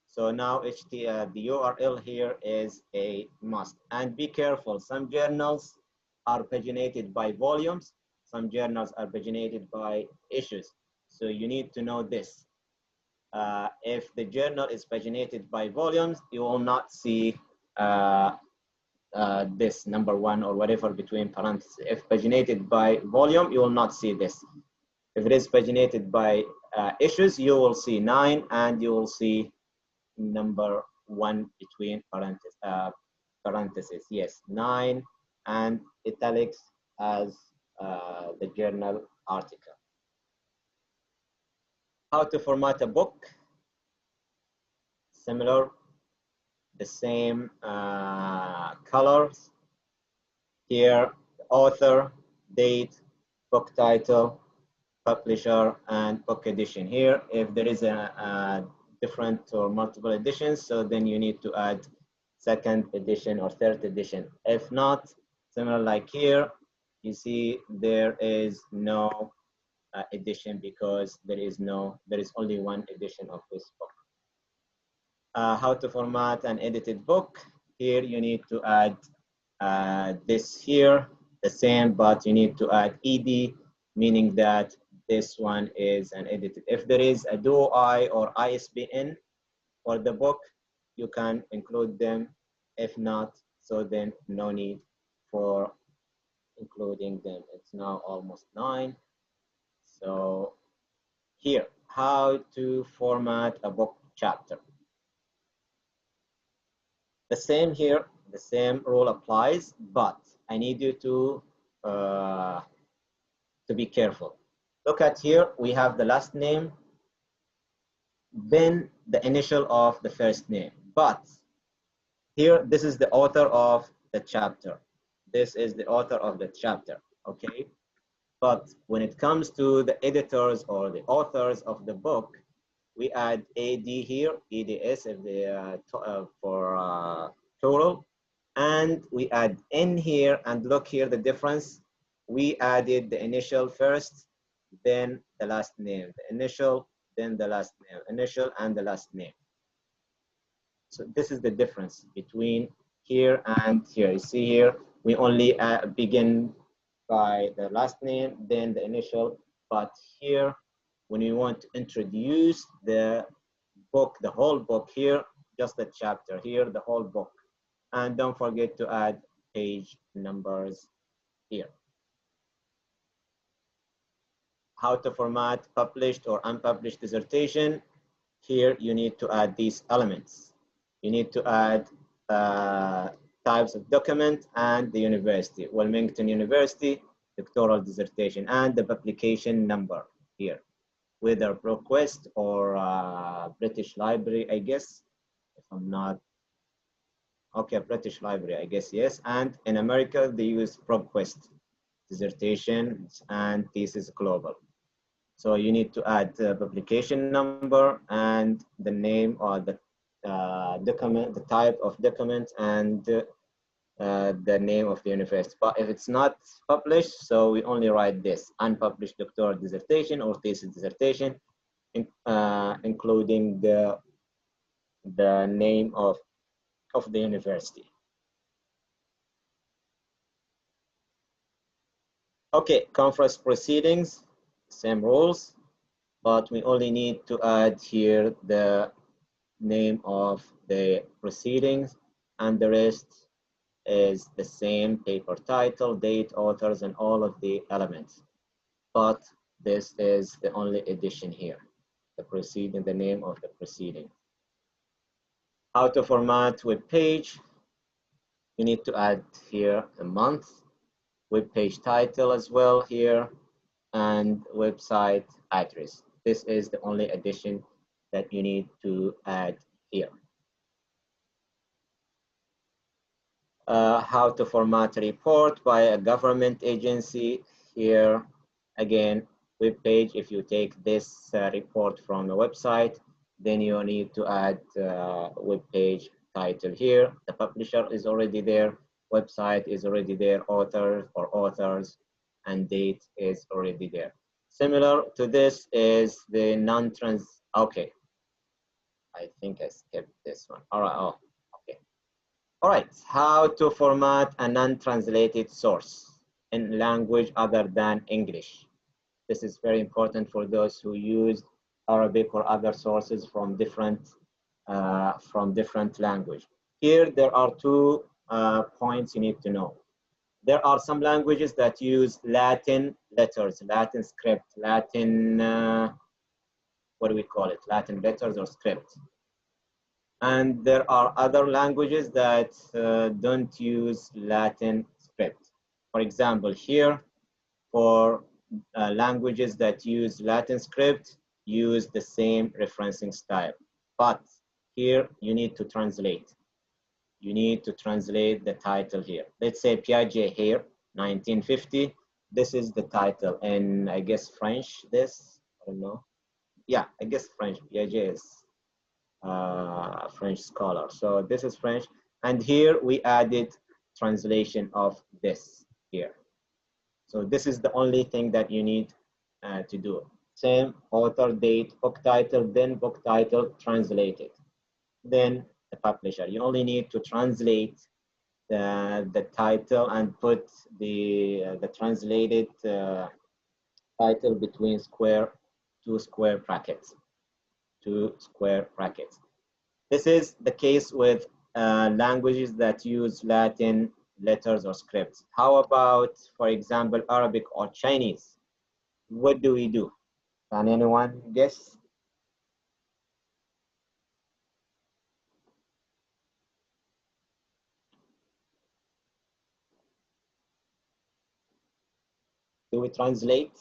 [SPEAKER 1] So now the URL here is a must. And be careful, some journals are paginated by volumes, some journals are paginated by issues. So you need to know this. If the journal is paginated by volumes, you will not see this number 1 or whatever between parentheses. If paginated by volume, you will not see this. If it is paginated by issues, you will see 9, and you will see number 1 between parentheses. Yes, 9, and italics as the journal article. How to format a book? Similar, the same colors. Here, author, date, book title, publisher, and book edition. Here, if there is a different or multiple editions, so then you need to add 2nd edition or 3rd edition. If not, similar like here, you see there is no edition, because there is only 1 edition of this book. How to format an edited book? Here you need to add this here, the same, but you need to add ed, meaning that this one is an edited. If there is a DOI or ISBN for the book, you can include them. If not, so then no need for including them. It's now almost 9. So here, how to format a book chapter. The same here, the same rule applies, but I need you to be careful. Look at here, we have the last name, then the initial of the first name. But here, this is the author of the chapter. This is the author of the chapter, okay? But when it comes to the editors or the authors of the book, we add AD here, EDS if they for plural, and we add N here, and look here the difference. We added the initial first, then the last name, the initial, then the last name, initial and the last name. So this is the difference between here and here. You see here, we only begin by the last name, then the initial, but here, when you want to introduce the book, the whole book here, just the chapter here, the whole book. And don't forget to add page numbers here. How to format published or unpublished dissertation. Here you need to add these elements. You need to add types of document and the university, Wilmington University, doctoral dissertation, and the publication number here, whether ProQuest or British Library, I guess, if I'm not, okay, British Library, I guess, yes. And in America, they use ProQuest, dissertations and thesis global. So you need to add the publication number and the name or the document, the type of document, and the name of the university. But if it's not published, so we only write this, unpublished doctoral dissertation or thesis dissertation, including the name of the university. Okay, conference proceedings, same rules, but we only need to add here the name of the proceedings, and the rest is the same: paper title, date, authors, and all of the elements. But this is the only addition here, the proceeding, the name of the proceeding. How to format web page. You need to add here a month, web page title as well here, and website address. This is the only addition that you need to add here. How to format a report by a government agency. Here, again, web page. If you take this report from the website, then you need to add web page title here. The publisher is already there, website is already there, author or authors, and date is already there. Similar to this is the non-trans. Okay, I think I skipped this one. All right. Oh, okay. All right, how to format a non-translated source in language other than English. This is very important for those who use Arabic or other sources from different language. Here, there are two points you need to know. There are some languages that use Latin letters, Latin script, Latin, what do we call it? Latin letters or script. And there are other languages that don't use Latin script. For example, here, for languages that use Latin script, use the same referencing style. But here, you need to translate. You need to translate the title here. Let's say Piaget here, 1950. This is the title, and I guess French, this, I don't know. Yeah, I guess French, Piaget is French scholar. So this is French. And here we added translation of this here. So this is the only thing that you need to do. Same author, date, book title, then book title, translated. Then the publisher. You only need to translate the title and put the translated title between two square brackets. This is the case with languages that use Latin letters or scripts. How about, for example, Arabic or Chinese? What do we do? Can anyone guess? Do we translate?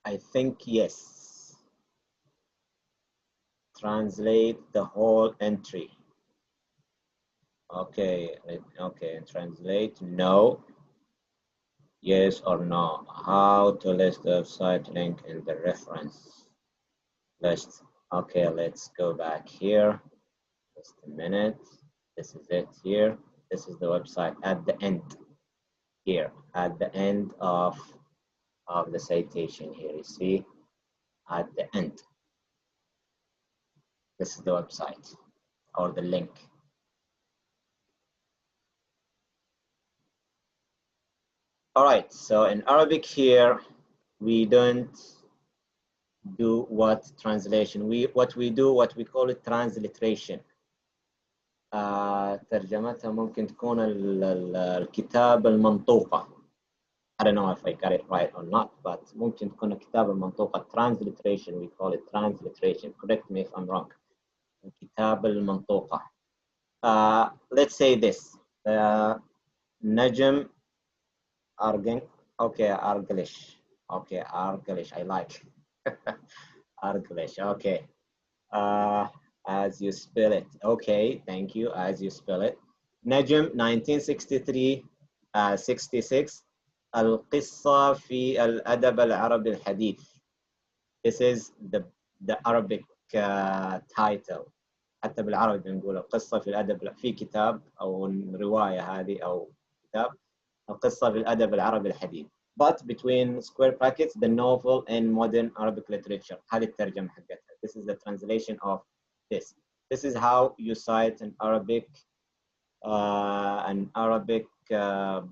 [SPEAKER 1] I think yes. Translate the whole entry. Okay, okay, translate no. Yes or no? How to list the website link in the reference list? Okay, let's go back here. Just a minute. This is it here. This is the website at the end here, at the end of the citation here. You see, at the end. This is the website or the link. All right, so in Arabic here, we don't do what translation. What we call it transliteration. ترجمتها ممكن تكون الكتابة المنطوقة. I don't know if I got it right or not, but ممكن تكون الكتابة المنطوقة. Transliteration, we call it transliteration. Correct me if I'm wrong. الكتابة المنطوقة. Let's say this. نجم أرجن. Okay, Arglish. Okay, Arglish. I like. Arglish. Okay. As you spell it. Okay, thank you. As you spell it. Najm 1963 66 القصة في الأدب العربي الحديث. This is the Arabic title. حتى بالعربي بنقول القصة في الأدب في كتاب أو رواية هذه أو كتاب القصة في الأدب العربي الحديث. But between square brackets, the novel in modern Arabic literature. هذه الترجمة حقتها. This is the translation of this. This is how you cite an Arabic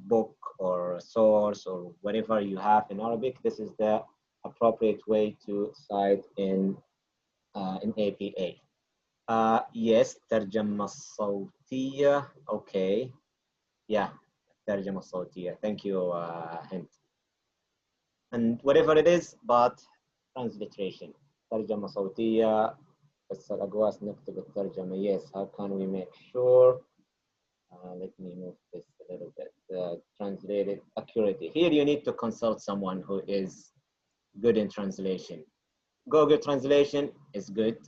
[SPEAKER 1] book or source or whatever you have in Arabic. This is the appropriate way to cite in APA. Yes, ترجمة صوتية. Okay. Yeah, ترجمة صوتية. Thank you, Hint. And whatever it is, but transliteration. ترجمة صوتية. بس الأقواس نكتب الترجمة. Yes, how can we make sure? Let me move this a little bit. Translated accurately. Here you need to consult someone who is good in translation. Google Translation is good.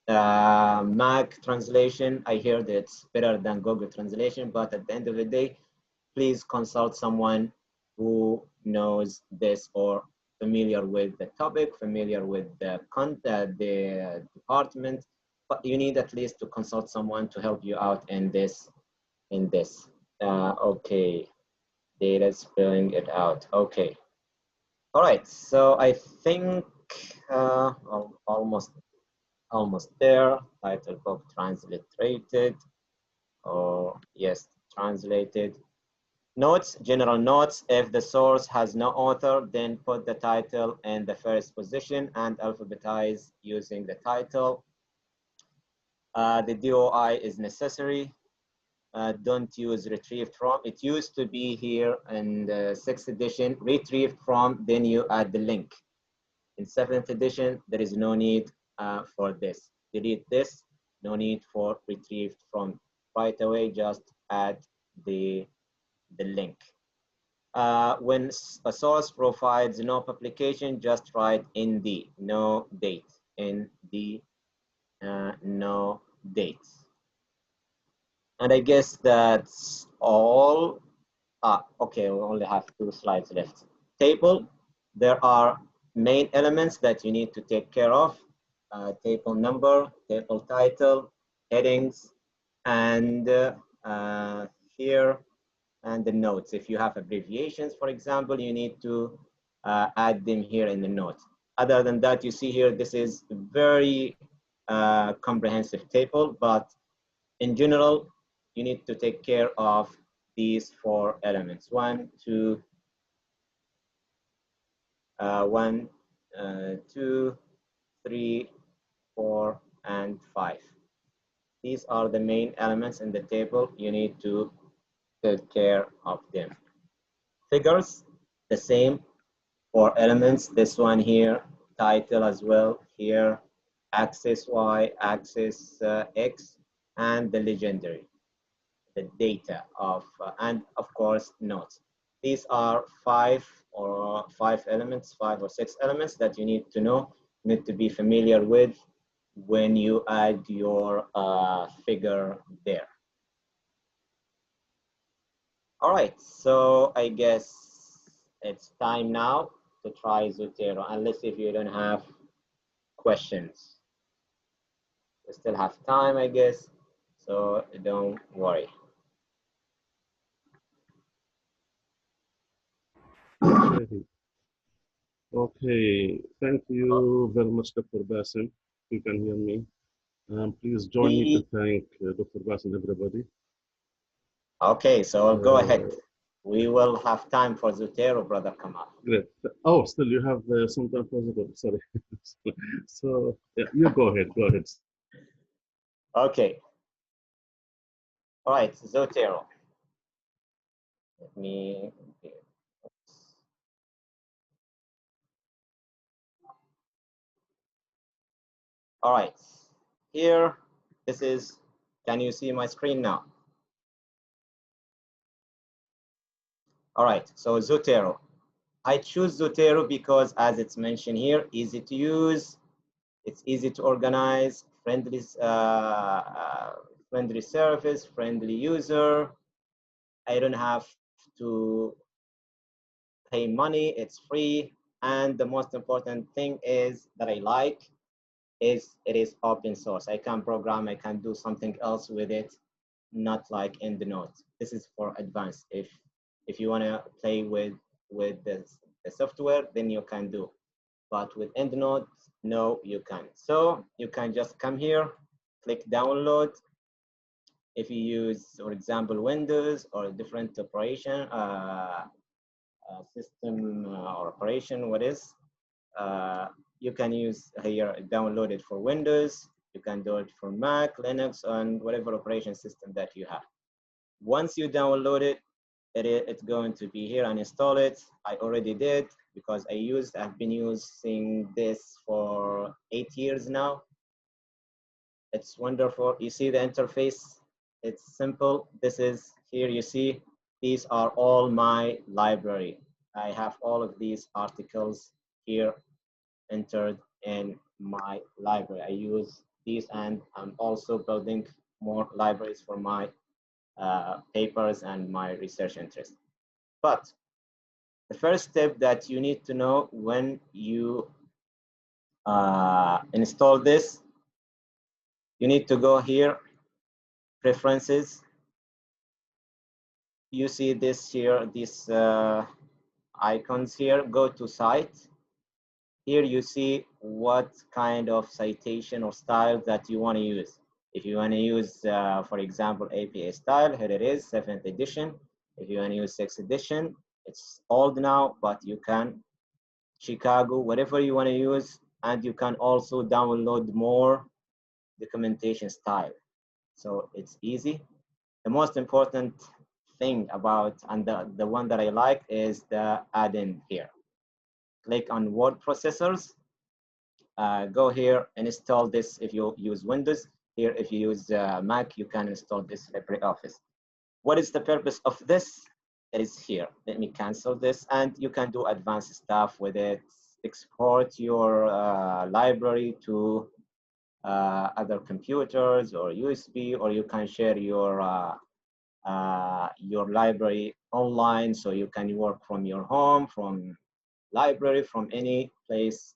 [SPEAKER 1] Mac translation, I hear that it's better than Google Translation, but at the end of the day, please consult someone who knows this or familiar with the topic, familiar with the department, but you need at least to consult someone to help you out in this. Okay, data spelling it out. Okay. All right, so I think almost there. Title book transliterated. Oh, yes, translated. Notes, general notes. If the source has no author, then put the title in the first position and alphabetize using the title. The DOI is necessary. Don't use retrieved from. It used to be here in the 6th edition, retrieved from, then you add the link. In 7th edition, there is no need for this. Delete this, no need for retrieved from. Right away, just add the link. When a source provides no publication, just write in the no date, in the no date. And I guess that's all. Okay, we only have 2 slides left. Table, there are main elements that you need to take care of. Table number, table title, headings, and here, and the notes. If you have abbreviations, for example, you need to add them here in the notes. Other than that, you see here, this is a very comprehensive table, but in general, you need to take care of these 4 elements. 1, 2, 2, 3, 4, and 5. These are the main elements in the table. You need to take care of them. Figures, the same 4 elements. This one here, title as well here, axis Y, axis X, and the legendary, the data of, and of course, notes. These are five or six elements that you need to know, need to be familiar with when you add your figure there. All right, so I guess it's time now to try Zotero, unless if you don't have questions. We still have time, I guess, so don't worry.
[SPEAKER 2] Okay, thank you very much, Dr. Basim. You can hear me. Please join me to thank Dr. Basim and everybody.
[SPEAKER 1] Okay, so go ahead. We will have time for Zotero, Brother Kamal.
[SPEAKER 2] Great. Oh, still you have some time for Zotero. Sorry. So yeah, you go ahead. Go ahead.
[SPEAKER 1] Okay. All right, Zotero. Let me. All right. Here, this is. Can you see my screen now? All right. So Zotero. I choose Zotero because, as it's mentioned here, easy to use. It's easy to organize, friendly service, friendly user. I don't have to pay money, it's free. And the most important thing is that I like is it is open source. I can program, I can do something else with it, not like in the notes. This is for advanced. If you want to play with the software, then you can do. But with EndNote, no, you can't. So you can just come here, click download. If you use, for example, Windows or a different operation system or operation, you can use here, download it for Windows. You can do it for Mac, Linux, and whatever operation system that you have. Once you download it, it's going to be here and install it. I already did because I've been using this for 8 years now. It's wonderful. You see the interface, it's simple. This is here, you see, these are all my library. I have all of these articles here entered in my library. I use these, and I'm also building more libraries for my papers and my research interest. But the first step that you need to know when you install this, you need to go here, preferences. You see this here, these icons here, go to site. Here you see what kind of citation or style that you want to use. If you want to use, for example, APA style, here it is, 7th edition. If you want to use 6th edition, it's old now, but you can, Chicago, whatever you want to use, and you can also download more documentation style. So it's easy. The most important thing about, and the one that I like, is the add-in here. Click on word processors. Go here and install this if you use Windows. Here, if you use Mac, you can install this LibreOffice. What is the purpose of this? It is here. Let me cancel this, and you can do advanced stuff with it. Export your library to other computers or USB, or you can share your library online, so you can work from your home, from library, from any place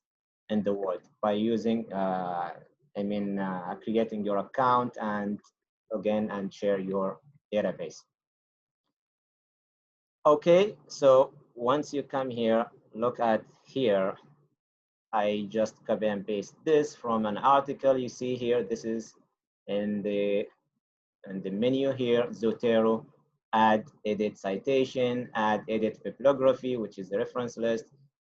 [SPEAKER 1] in the world by using, creating your account and log in and share your database. Okay, so once you come here, look at here. I just copy and paste this from an article. You see here, this is in the menu here, Zotero, add, edit citation, add, edit bibliography, which is the reference list,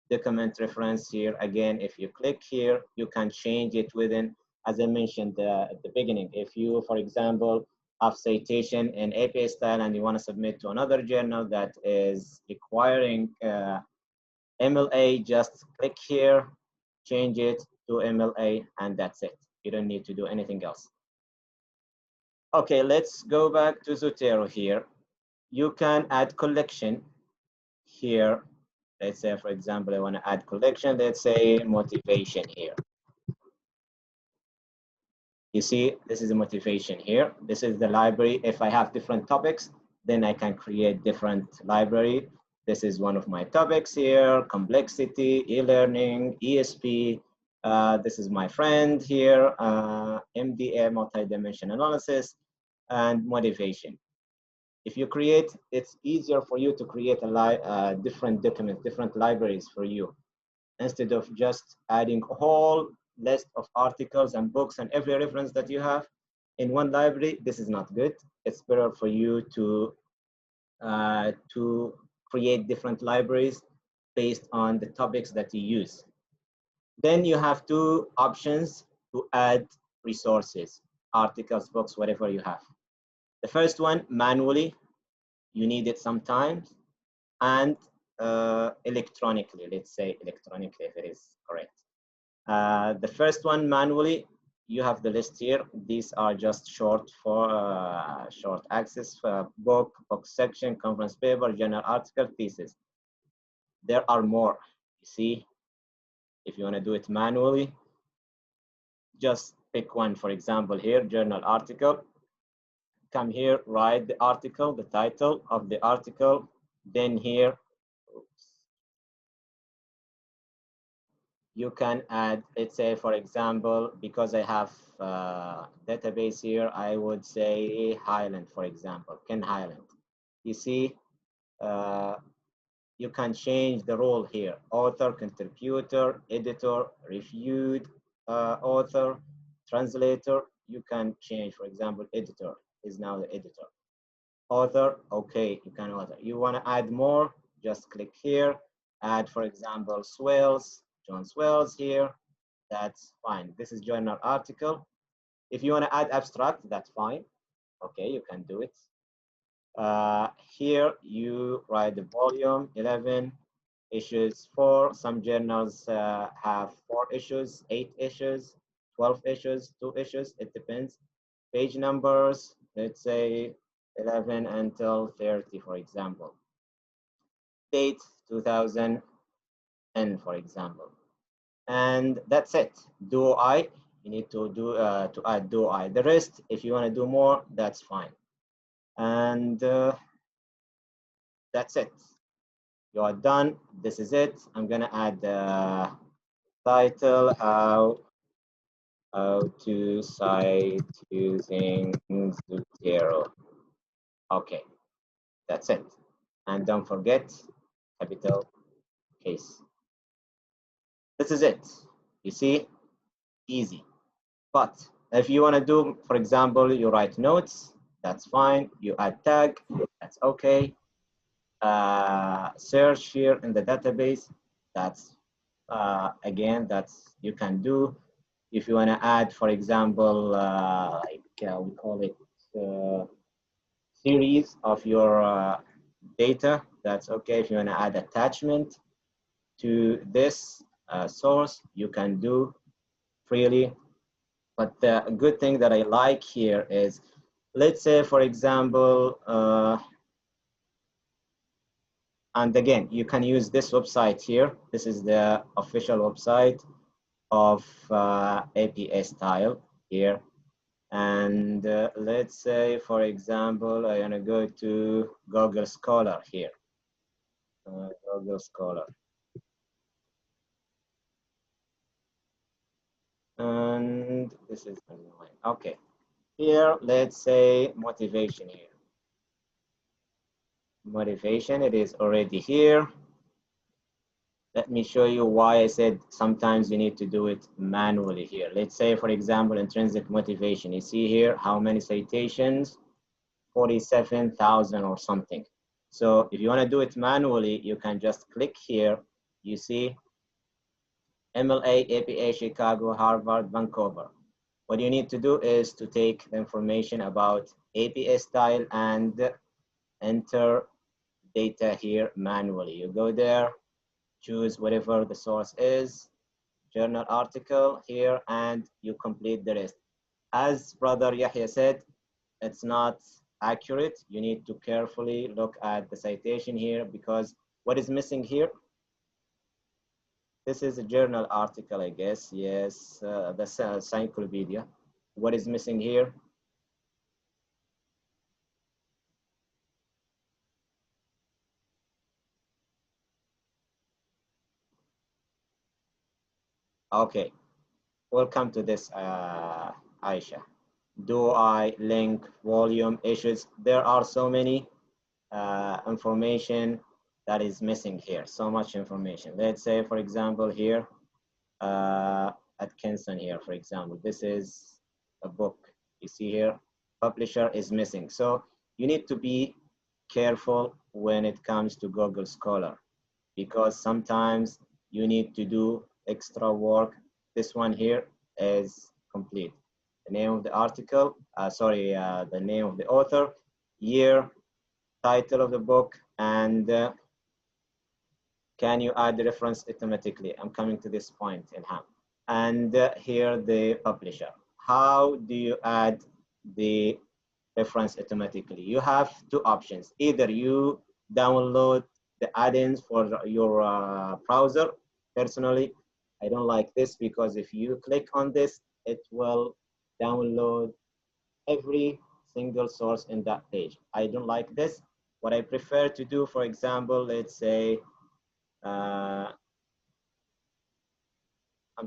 [SPEAKER 1] document reference here. Again, if you click here, you can change it within, as I mentioned at the beginning. If you, for example, have citation in APA style and you want to submit to another journal that is requiring MLA, just click here, change it, to MLA, and that's it. You don't need to do anything else. Okay, let's go back to Zotero here. You can add collection here. Let's say, for example, I want to add collection. Let's say motivation here. You see, this is a motivation here. This is the library. If I have different topics, then I can create different library. This is one of my topics here: complexity, e-learning, ESP. This is my friend here, MDA, multi-dimension analysis, and motivation. If you create, it's easier for you to create a different documents, different libraries for you, instead of just adding a whole list of articles and books and every reference that you have in one library. This is not good. It's better for you to create different libraries based on the topics that you use. Then you have two options to add resources, articles, books, whatever you have. The first one, manually, you need it sometimes, and electronically, let's say electronically if it is correct. The first one, manually, you have the list here. These are just short for short access, book section, conference paper, journal article, thesis. There are more, you see. If you want to do it manually, just pick one. For example, here, journal article. Come here, write the article, the title of the article. Then here, you can add, let's say, for example, because I have database here, I would say Highland, for example, Ken Highland. You see, you can change the role here: author, contributor, editor, reviewed author, translator. You can change, for example, editor is now the editor. Author, okay, you can author. You want to add more, just click here, add, for example, Swells, John Swells here. That's fine. This is journal article. If you want to add abstract, that's fine. Okay, you can do it. Here you write the volume 11, issues 4. Some journals have 4 issues, 8 issues, 12 issues, 2 issues. It depends. Page numbers, let's say 11 until 30, for example. Date 2000, for example. And that's it. Do I? You need to do to add do I. The rest, if you want to do more, that's fine. And that's it. You are done. This is it. I'm gonna add the title: how to cite using Zotero. Okay, that's it. And don't forget capital case. This is it. You see, easy. But if you want to do, for example, you write notes, that's fine. You add tag, that's okay. Search here in the database, that's again, that's you can do. If you want to add, for example, we call it series of your data, that's okay. If you want to add attachment to this source, you can do freely. But the good thing that I like here is, let's say, for example, and again, you can use this website here. This is the official website of APA Style here. And let's say, for example, I want to go to Google Scholar here. Google Scholar. And this is annoying. Okay. Here, let's say motivation here. Motivation, it is already here. Let me show you why I said sometimes you need to do it manually here. Let's say, for example, intrinsic motivation. You see here how many citations? 47,000 or something. So if you want to do it manually, you can just click here. You see MLA, APA, Chicago, Harvard, Vancouver. What you need to do is to take the information about APA style and enter data here manually. You go there, choose whatever the source is, journal article here, and you complete the rest. As Brother Yahya said, it's not accurate. You need to carefully look at the citation here, because what is missing here? This is a journal article, I guess. Yes, the encyclopedia. What is missing here? Okay, we'll come to this, Aisha. Do I link volume issues? There are so many information that is missing here. So much information. Let's say, for example, here at Kingston here, for example, this is a book. You see here, publisher is missing. So you need to be careful when it comes to Google Scholar, because sometimes you need to do extra work. This one here is complete. The name of the article, the name of the author, year, title of the book, and can you add the reference automatically? I'm coming to this point, Ilham. And here the publisher. How do you add the reference automatically? You have two options. Either you download the add-ins for your browser. Personally, I don't like this, because if you click on this, it will download every single source in that page. I don't like this. What I prefer to do, for example, let's say, I'm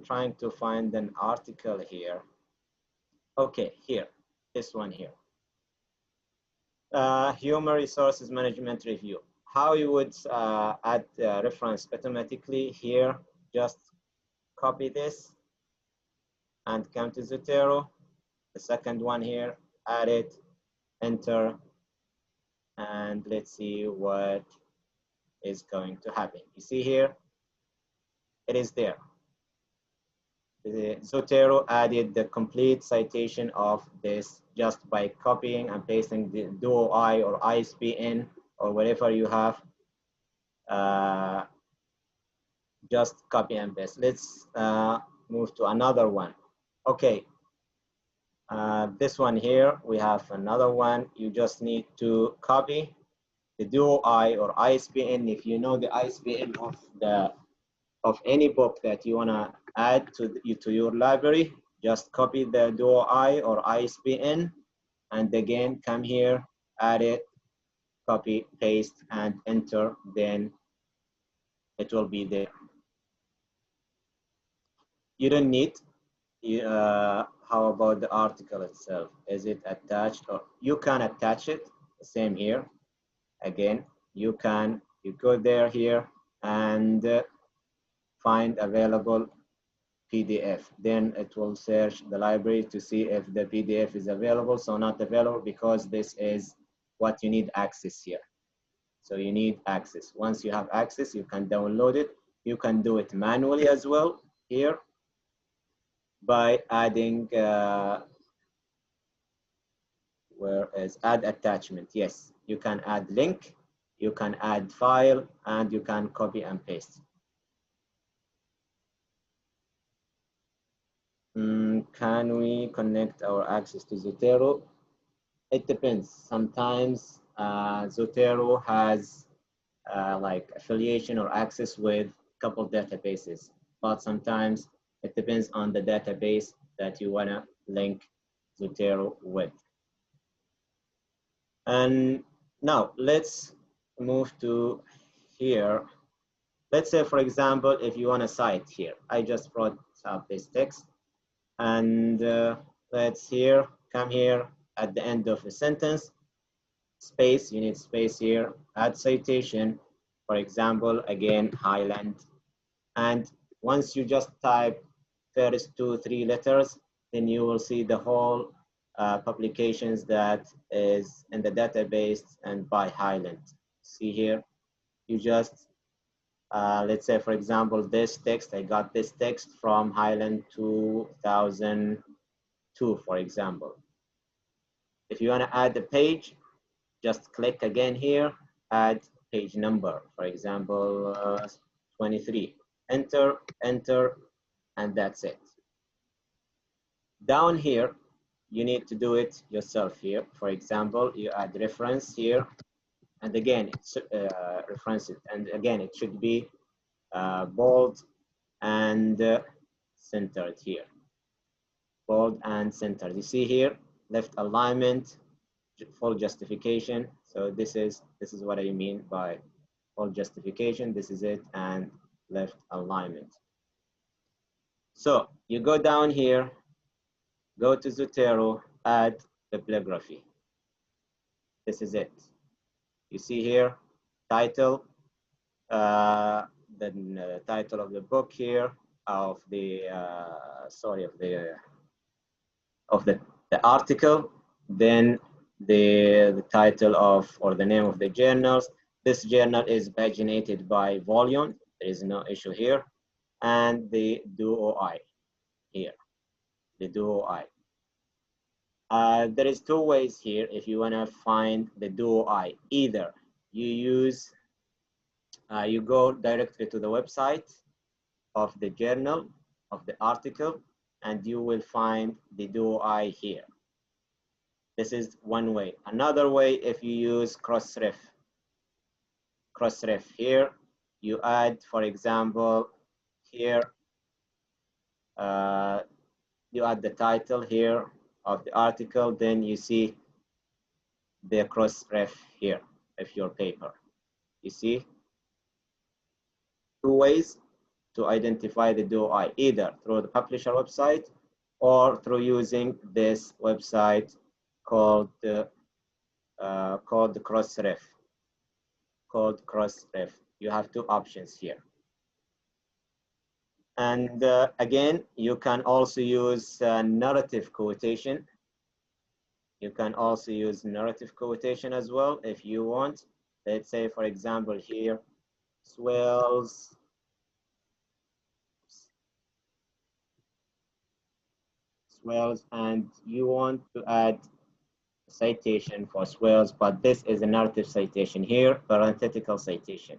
[SPEAKER 1] trying to find an article here. Okay, here, this one here. Human Resources Management Review. How you would add reference automatically here, just copy this and come to Zotero. The second one here, add it, enter, and let's see what is going to happen. You see here, it is there. The Zotero added the complete citation of this just by copying and pasting the DOI or ISBN or whatever you have. Just copy and paste. Let's move to another one. Okay, this one here, we have another one. You just need to copy the DOI or ISBN. If you know the ISBN of any book that you want to add to your library, just copy the DOI or ISBN, and again come here, add it, copy, paste, and enter. Then it will be there. You don't need. How about the article itself? Is it attached? Or you can attach it. Same here. Again, you go there here and find available PDF. Then it will search the library to see if the PDF is available. So not available, because this is what you need access here. So you need access. Once you have access, you can download it. You can do it manually as well here by adding, where is add attachment? Yes, you can add link, you can add file, and you can copy and paste. Can we connect our access to Zotero? It depends. Sometimes Zotero has like affiliation or access with a couple of databases, but sometimes it depends on the database that you want to link Zotero with. And now let's move to here. Let's say, for example, if you want to cite here, I just brought up this text, and let's come here at the end of a sentence, space, you need space here, add citation, for example, again, Highland. And once you just type first 2-3 letters, then you will see the whole publications that is in the database and by Highland. See here, you just, let's say, for example, this text, I got this text from Highland 2002, for example. If you want to add the page, just click again here, add page number, for example, 23. Enter, and that's it. Down here, you need to do it yourself here. For example, you add reference here, and again, it's reference it, and again, it should be bold and centered here. Bold and centered. You see here, left alignment, full justification. So this is what I mean by full justification. This is it, and left alignment. So you go down here, go to Zotero, add bibliography. This is it. You see here, title, the title of the book here, of the the article, then the title of, or the name of the journals. This journal is paginated by volume. There is no issue here. And the DOI here, the DOI. There is two ways here if you want to find the DOI. Either you use, you go directly to the website of the journal, of the article, and you will find the DOI here. This is one way. Another way, if you use Crossref here, you add, for example, here, you add the title here of the article, then you see the Crossref here of your paper. You see, two ways to identify the DOI, either through the publisher website or through using this website called the Crossref. You have two options here. And again, you can also use narrative quotation. You can also use narrative quotation as well if you want. Let's say, for example, here, swells and you want to add citation for swells, but this is a narrative citation here, parenthetical citation.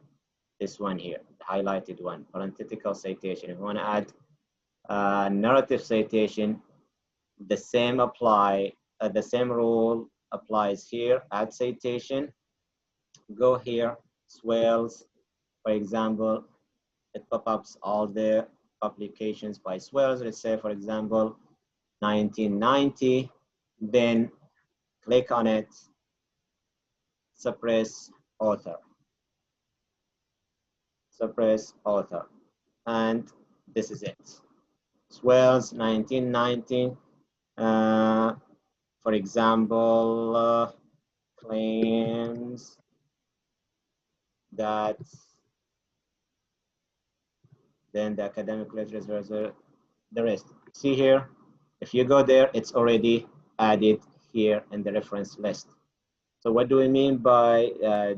[SPEAKER 1] This one here, the highlighted one, parenthetical citation. If you want to add narrative citation, the same rule applies here. Add citation, go here, swells, for example, it pop-ups all the publications by swells. Let's say, for example, 1990, then click on it, suppress author, and this is it. Swells 1990, for example, claims that, then the academic literature, the rest. See here, if you go there, it's already added here in the reference list. So what do we mean by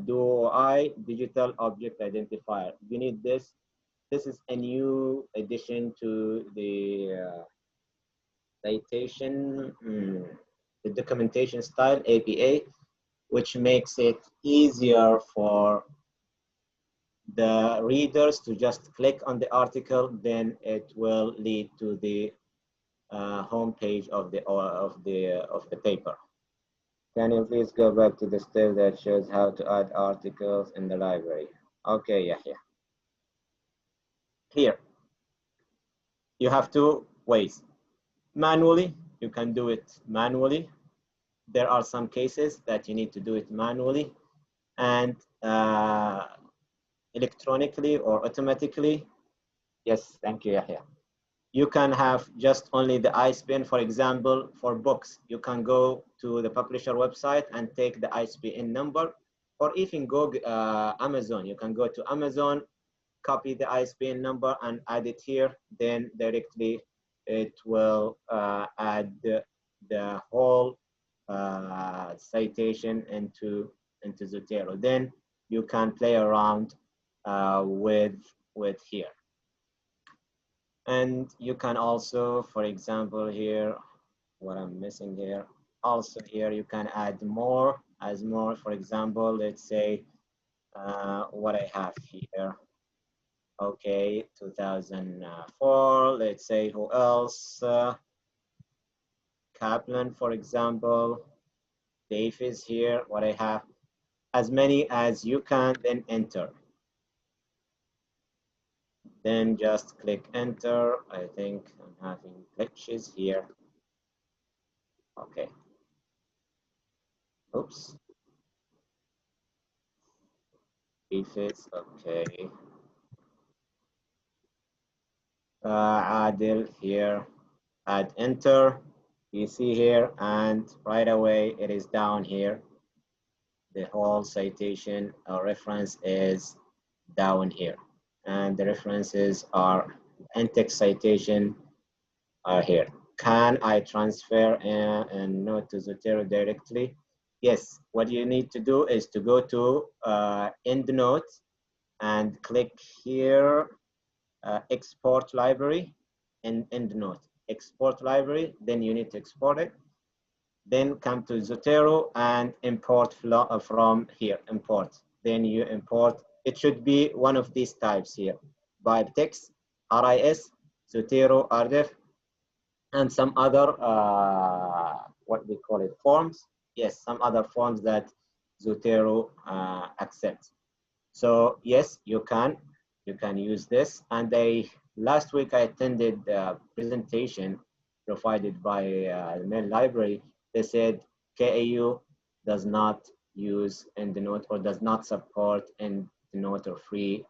[SPEAKER 1] DOI, digital object identifier? You need this. This is a new addition to the citation, the documentation style, APA, which makes it easier for the readers to just click on the article, then it will lead to the home page of the paper. Can you please go back to the step that shows how to add articles in the library? Okay, yeah. Here, you have two ways. Manually, you can do it manually. There are some cases that you need to do it manually, and electronically or automatically. Yes, thank you, Yahya. You can have just only the ISBN. For example, for books, you can go to the publisher website and take the ISBN number, or even go Amazon. You can go to Amazon, copy the ISBN number and add it here. Then directly it will add the whole citation into Zotero. Then you can play around with here. And you can also, for example, here, what I'm missing here, also here you can add more, for example, let's say what I have here. Okay, 2004. Let's say who else? Kaplan, for example. Davis here. What I have, as many as you can, then enter. Then just click enter. I think I'm having glitches here. Okay. Oops. Davis. Okay. Adil here. Add enter. You see here, and right away it is down here. The whole citation or reference is down here, and the references are in-text citation are here. Can I transfer a note to Zotero directly? Yes. What you need to do is to go to EndNote and click here, export library, and EndNote. Export library, then you need to export it. Then come to Zotero and import from here, import. Then you import, it should be one of these types here. Text, RIS, Zotero, RDF, and some other, what we call it, forms. Yes, some other forms that Zotero accepts. So yes, you can use this. And last week I attended a presentation provided by the mail library. They said KAU does not use EndNote or does not support EndNote or free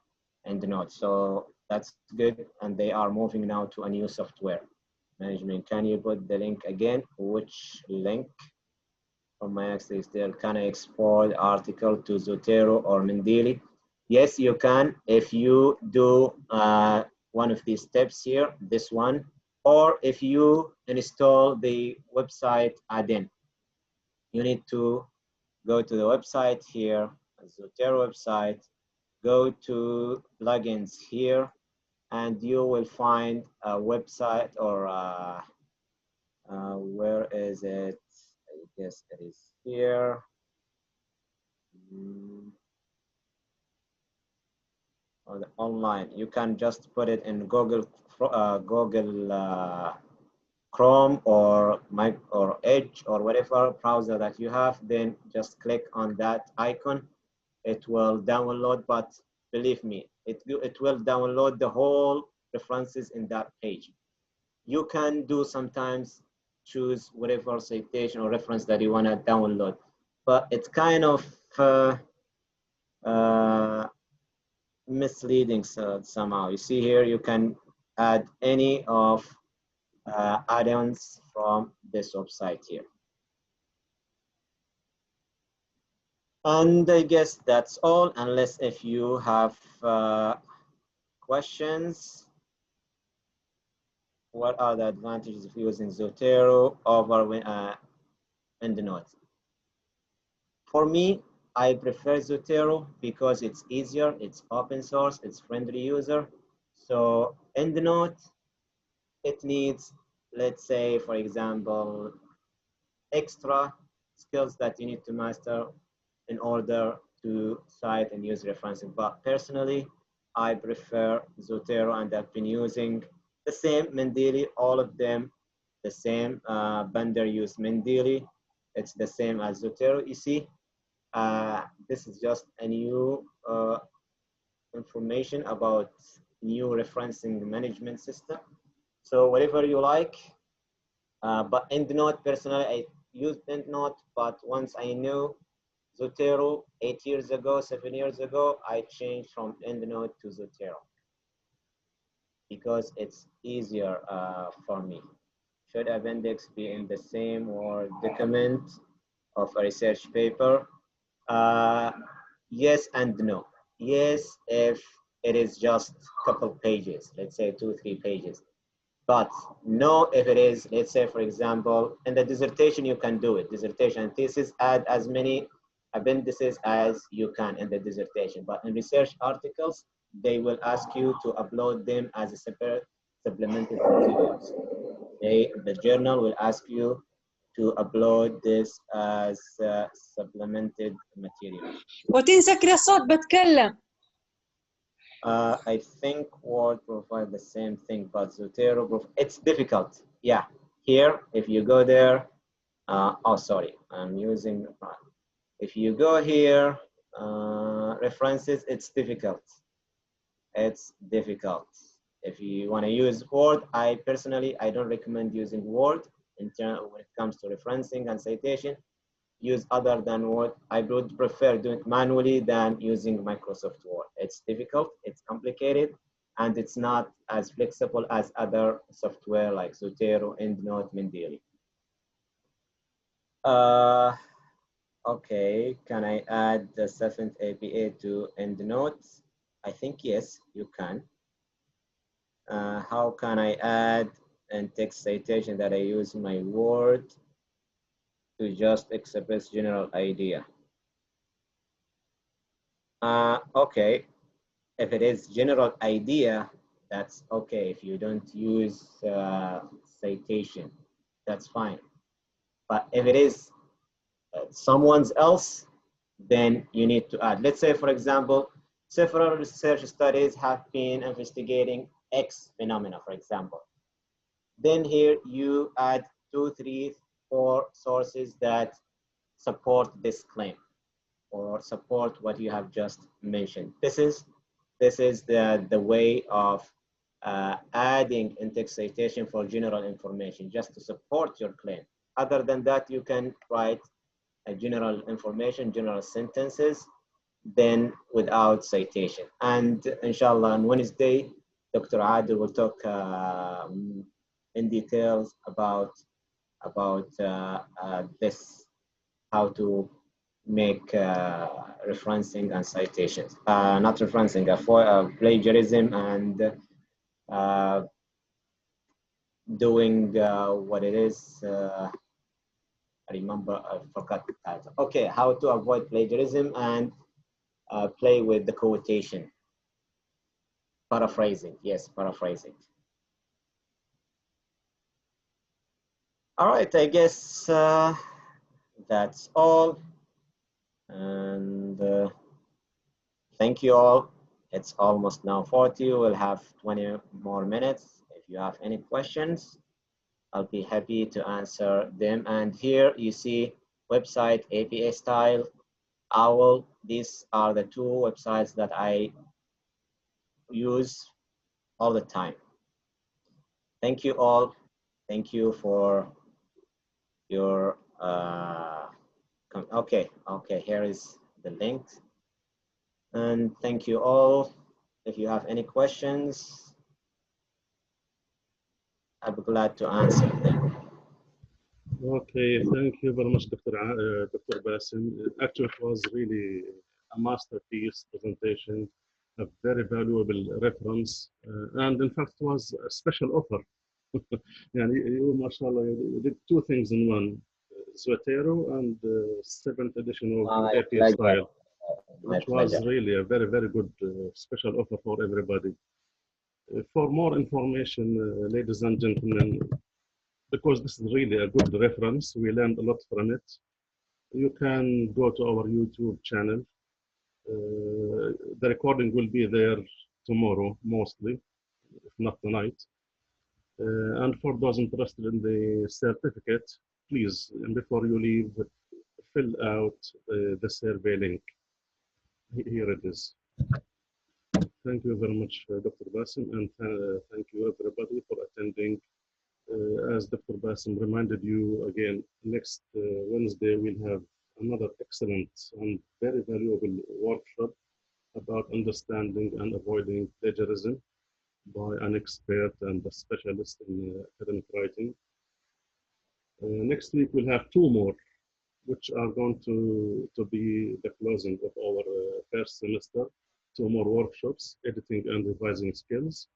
[SPEAKER 1] EndNote. So that's good. And they are moving now to a new software management. Can you put the link again? Which link? From my access there, can I export article to Zotero or Mendeley? Yes, you can if you do one of these steps here, this one, or if you install the website add-in. You need to go to the website here, Zotero website, go to plugins here, and you will find a website or where is it? I guess it is here. Or the online. You can just put it in Google Chrome or Edge or whatever browser that you have. Then just click on that icon. It will download, but believe me, it will download the whole references in that page. You can do sometimes choose whatever citation or reference that you want to download, but it's kind of misleading somehow. You see here, you can add any of add-ons from this website here. And I guess that's all, unless if you have questions. What are the advantages of using Zotero over EndNote? For me, I prefer Zotero because it's easier, it's open source, it's friendly user. So EndNote, it needs, let's say, for example, extra skills that you need to master in order to cite and use referencing. But personally, I prefer Zotero, and I've been using the same Mendeley, all of them, the same. Bender used Mendeley. It's the same as Zotero. You see, this is just a new information about new referencing management system. So whatever you like, but EndNote, personally, I used EndNote, but once I knew Zotero 8 years ago, 7 years ago, I changed from EndNote to Zotero because it's easier for me. Should appendix be in the same or document of a research paper? Yes and no. Yes, if it is just a couple pages, let's say 2-3 pages. But no, if it is, let's say, for example, in the dissertation, you can do it. Dissertation and thesis, add as many appendices as you can in the dissertation. But in research articles, they will ask you to upload them as a separate supplemented materials. The journal will ask you to upload this as supplemented material.
[SPEAKER 3] وتنسى كده صوت بتكلم.
[SPEAKER 1] I think Word provides the same thing, but Zotero, it's difficult. Yeah, here, if you go there, oh, sorry, I'm using, if you go here, references, it's difficult. It's difficult. If you want to use Word, I personally, I don't recommend using Word when it comes to referencing and citation. Use other than Word. I would prefer doing it manually than using Microsoft Word. It's difficult, it's complicated, and it's not as flexible as other software like Zotero, EndNote, Mendeley. Okay, can I add the 7th APA to EndNote? I think yes, you can. How can I add in text citation that I use my Word to just express general idea? Okay, if it is general idea, that's okay. If you don't use citation, that's fine. But if it is someone's else, then you need to add. Let's say, for example, several research studies have been investigating X phenomena, for example. Then here you add 2, 3, 4 sources that support this claim or support what you have just mentioned. This is the way of adding in-text citation for general information, just to support your claim. Other than that, you can write a general information, general sentences, then without citation. And inshallah, on Wednesday, Dr. Adil will talk in details about this, how to make referencing and citations. Not referencing, plagiarism and doing what it is. I remember, I forgot the title. Okay, how to avoid plagiarism and play with the quotation. Paraphrasing, yes, paraphrasing. All right, I guess that's all. And thank you all. It's almost now 40. We'll have 20 more minutes. If you have any questions, I'll be happy to answer them. And here you see website, APA style, OWL. These are the 2 websites that I use all the time. Thank you all. Thank you for your, okay, here is the link. And thank you all. If you have any questions, I'll be glad to answer them.
[SPEAKER 2] Okay, thank you very much, Dr. Basim. Actually, it was really a masterpiece presentation, a very valuable reference, and in fact, it was a special offer. Yani, you, mashallah, you did 2 things in one, Zotero and 7th edition of
[SPEAKER 1] My
[SPEAKER 2] APA
[SPEAKER 1] pleasure.
[SPEAKER 2] style,
[SPEAKER 1] My
[SPEAKER 2] which
[SPEAKER 1] pleasure.
[SPEAKER 2] was really a very, very good special offer for everybody. For more information, ladies and gentlemen, because this is really a good reference, we learned a lot from it. You can go to our YouTube channel. The recording will be there tomorrow, mostly, if not tonight. And for those interested in the certificate, please, and before you leave, fill out the survey link. Here it is. Thank you very much, Dr. Basim, and thank you everybody for attending. As Dr. Basim reminded you again, next Wednesday we'll have another excellent and very valuable workshop about understanding and avoiding plagiarism by an expert and a specialist in academic writing. Next week we'll have 2 more, which are going to be the closing of our first semester. 2 more workshops, editing and revising skills,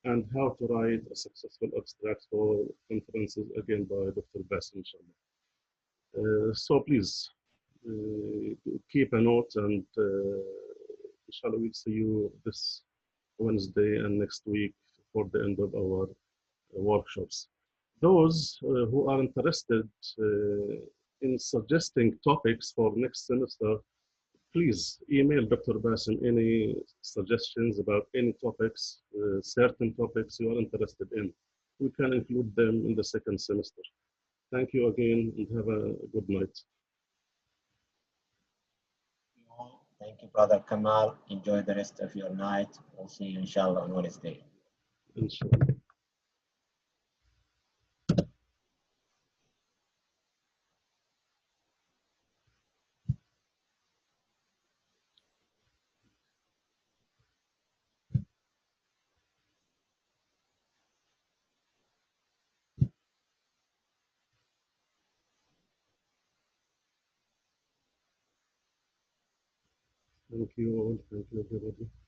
[SPEAKER 2] and how to write a successful abstract for conferences, again by Dr. Basim, inshallah. So please keep a note, and inshallah we'll see you this Wednesday and next week for the end of our workshops. Those who are interested in suggesting topics for next semester, please email Dr. Basim any suggestions about any topics, certain topics you are interested in. We can include them in the second semester. Thank you again and have a good night.
[SPEAKER 1] Thank you, Brother Kamal. Enjoy the rest of your night. We'll see you, inshallah, on Wednesday.
[SPEAKER 2] Inshallah. Thank you all. Thank you, everybody.